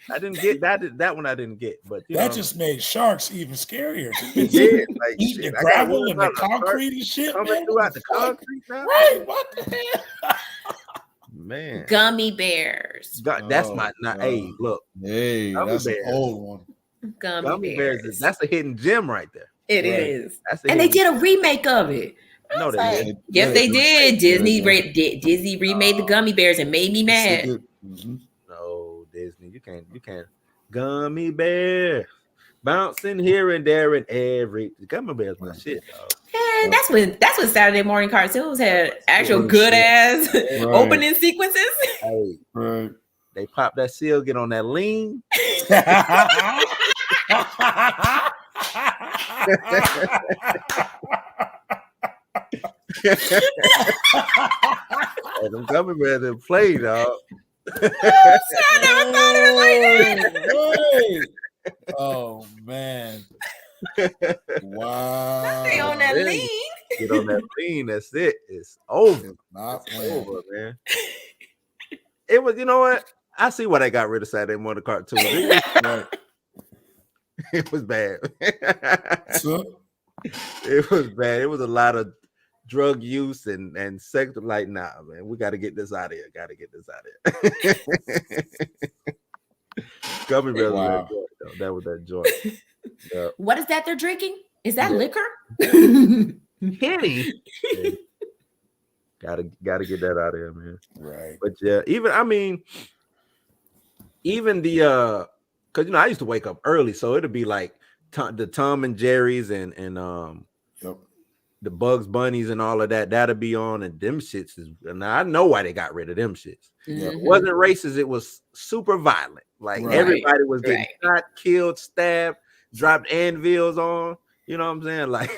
I didn't get that. That one I didn't get. But That just made sharks even scarier. it did. Like, Eating shit, the I got gravel one and the about a shark concrete and shit. coming Man. throughout the What? concrete now. Right. What the hell? Man, Gummy bears. that's my. Now, hey, look, Hey, Gummy that's bears. an old one. Gummy bears. That's a hidden gem right there. It Right. is. That's a And they hidden did a remake of it. No, they Like, didn't. yes, they did. Disney Yeah. Disney remade the Gummy Bears and made me mad. Mhm. No, Disney, you can't. Gummy bear bouncing here and there and every Gummy bears my shit, dog. Man, that's when Saturday morning cartoons had actual Good good shit. ass Right. opening sequences. Hey, Right. they pop that seal, get on that lean. And them Gummy bears didn't play, dog. I never thought of it like that. Right. Oh man. Wow. They on that man. lean. Get on that lean, that's it. It's over. It's not It's playing. over, man. It was, you know what? I see why they got rid of Saturday morning cartoons. Right. It was bad. So, It was bad. It was a lot of drug use and sex. Like, nah, man, we got to get this out of here. Got to get this out of here. Gummy bears was Wow. that joint, though. That was that joint. Yeah. What is that they're drinking? Is that Yeah. liquor? Henny. Yeah. Gotta get that out of here, man. Right. But yeah, even the because I used to wake up early, so it'd be like the Tom and Jerry's and Yep. the Bugs Bunnies and all of that. That'll be on, and them shits is. And I know why they got rid of them shits. Mhm. It wasn't racist. It was super violent. Like Right. everybody was getting Right. shot, killed, stabbed, dropped anvils on. You know what I'm saying? Like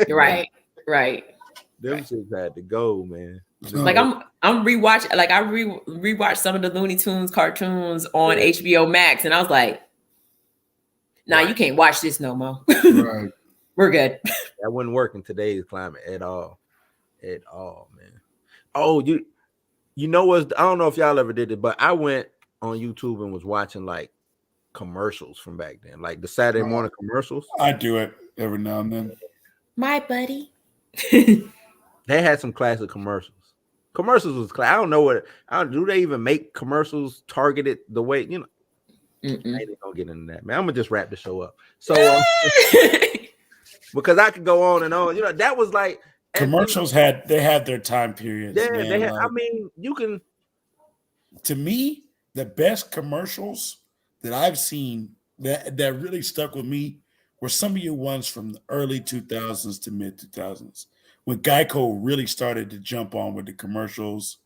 Right. them shits had to go, man. Like I'm rewatching. Like I rewatched some of the Looney Tunes cartoons on HBO Max, and I was like, "Nah, you can't watch this no more. Right. We're good." That wouldn't work in today's climate at all, man. Oh, you know what? I don't know if y'all ever did it, but I went on YouTube and was watching like commercials from back then, like the Saturday morning commercials. I do it every now and then. My buddy. They had some classic commercials. Commercials was I don't know do they even make commercials targeted the way I ain't even gonna get into that, man. I'm gonna just wrap the show up. So because I could go on and on, that was like Commercials had their time periods. yeah, man. they had, Like, I mean, you can to me, the best commercials that I've seen that really stuck with me were some of your ones from the early 2000s to mid 2000s when Geico really started to jump on with the commercials.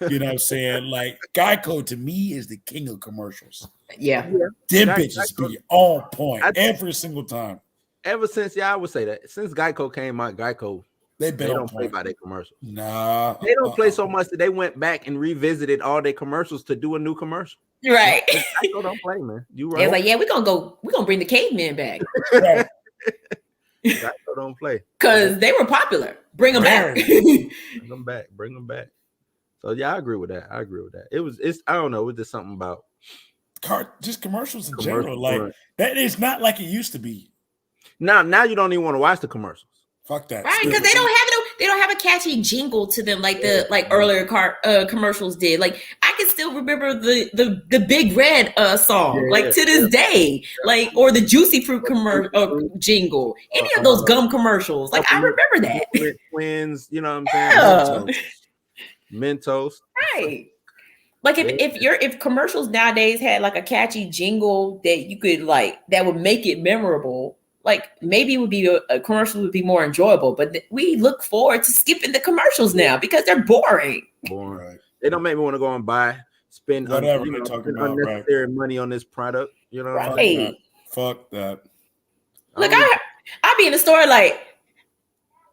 You know what I'm saying? Like Geico to me is the king of commercials. Yeah. Them Geico- bitches be on point I- every single time. ever since I would say that since Geico came out, They've they been on don't play point. by their commercials. Nah, They don't play so much that they went back and revisited all their commercials to do a new commercial. Right. Geico don't play, man. You They right? was like, yeah, we're gonna bring the cavemen back Right. Geico don't play. because they were popular. Bring them back. Bring them back. So yeah, I agree with that. It's I don't know. It's just something about Just commercials in commercials. general. Like that is not like it used to be. Now you don't even want to watch the commercials. Fuck that. Right, because they don't have a catchy jingle to them like the earlier commercials did. Like I can still remember the Big Red song, to this day, like or the Juicy Fruit jingle, any of those gum commercials. Like I remember that. Twins, you know what I'm saying? Yeah. Mentos. Right. Like if commercials nowadays had like a catchy jingle that you could like that would make it memorable, like maybe it would be a commercial would be more enjoyable, but we look forward to skipping the commercials now because they're boring. Boring. Right. They don't make me want to go and spend Whatever they're talking about, right. unnecessary money on this product. You know what I mean? Right. Fuck that. Look, I be in the store like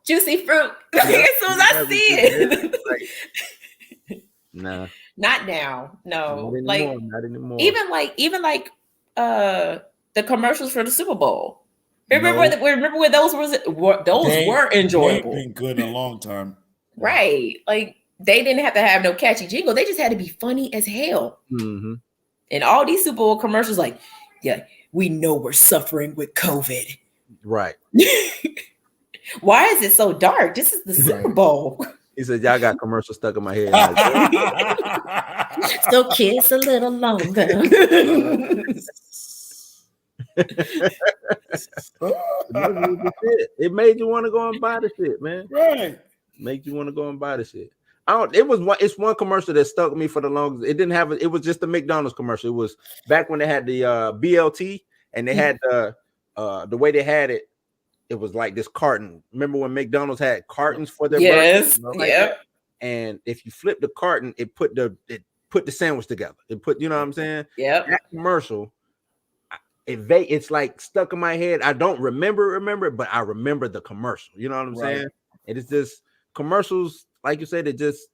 juicy fruit. As soon as I see it. Nah. Not now. No. Not anymore. Even like the commercials for the Super Bowl. Remember when those were enjoyable. They've been good in a long time. Right. Like they didn't have to have no catchy jingle. They just had to be funny as hell. Mm-hmm. And all these Super Bowl commercials, like, yeah, we know we're suffering with COVID. Right. Why is it so dark? This is the Super Bowl. He said, y'all got commercials stuck in my head. So kiss a little longer. It made you want to go and buy the shit, man. Right. Make you want to go and buy the shit. It's one commercial that stuck with me for the longest. It didn't have it was just the McDonald's commercial. It was back when they had the BLT and they had the way they had it. It was like this carton. Remember when McDonald's had cartons for their burgers? Yep. And if you flip the carton, it put the sandwich together. It put, you know what I'm saying? Yep. That commercial, it's like stuck in my head. I don't remember it, but I remember the commercial. You know what I'm saying? And it's just commercials, like you said, it just,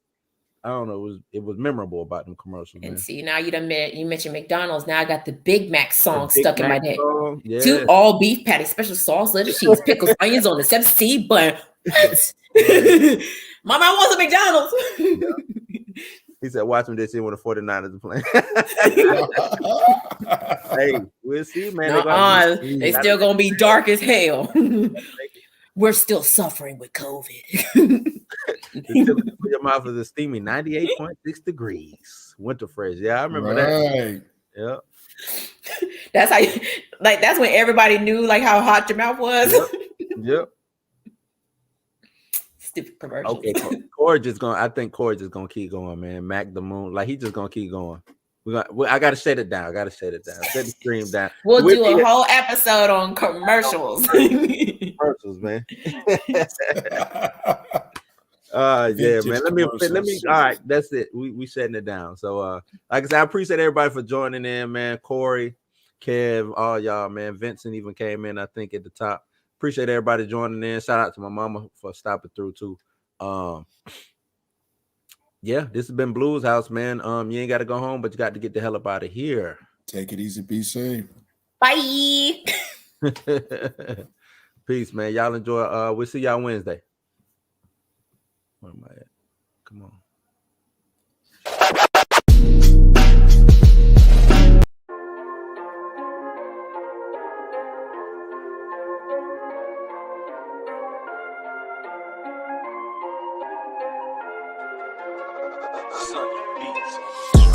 I don't know, it was memorable about them commercials. And man. see, now you mentioned McDonald's. Now I got the Big Mac song stuck in my head. Yeah. 2 all beef patties, special sauce, lettuce, cheese, pickles, onions on the 7C bun. What? Mama, I want some McDonald's. He said, watch them this year when the 49ers are playing. Hey, we'll see, man. They still gonna be dark as hell. We're still suffering with COVID. Your mouth is a steamy 98.6 degrees. Winter fresh. Yeah, I remember that. Yeah. That's how that's when everybody knew like how hot your mouth was. Yep. Stupid commercial. Okay, I think Corey just gonna keep going, man. Mac the Moon, like he just gonna keep going. I gotta shut it down. Set the stream down. We'll do a whole episode on commercials. Commercials, man. Yeah, man. Let me. All right, that's it. We shutting it down. So, like I said, I appreciate everybody for joining in, man. Corey, Kev, all y'all, man. Vincent even came in, I think, at the top. Appreciate everybody joining in. Shout out to my mama for stopping through too. Yeah, this has been Blues House, man. You ain't got to go home, but you got to get the hell up out of here. Take it easy, be safe. Bye. Peace, man. Y'all enjoy. We'll see y'all Wednesday. Where am I at? Come on. Sunny Beats.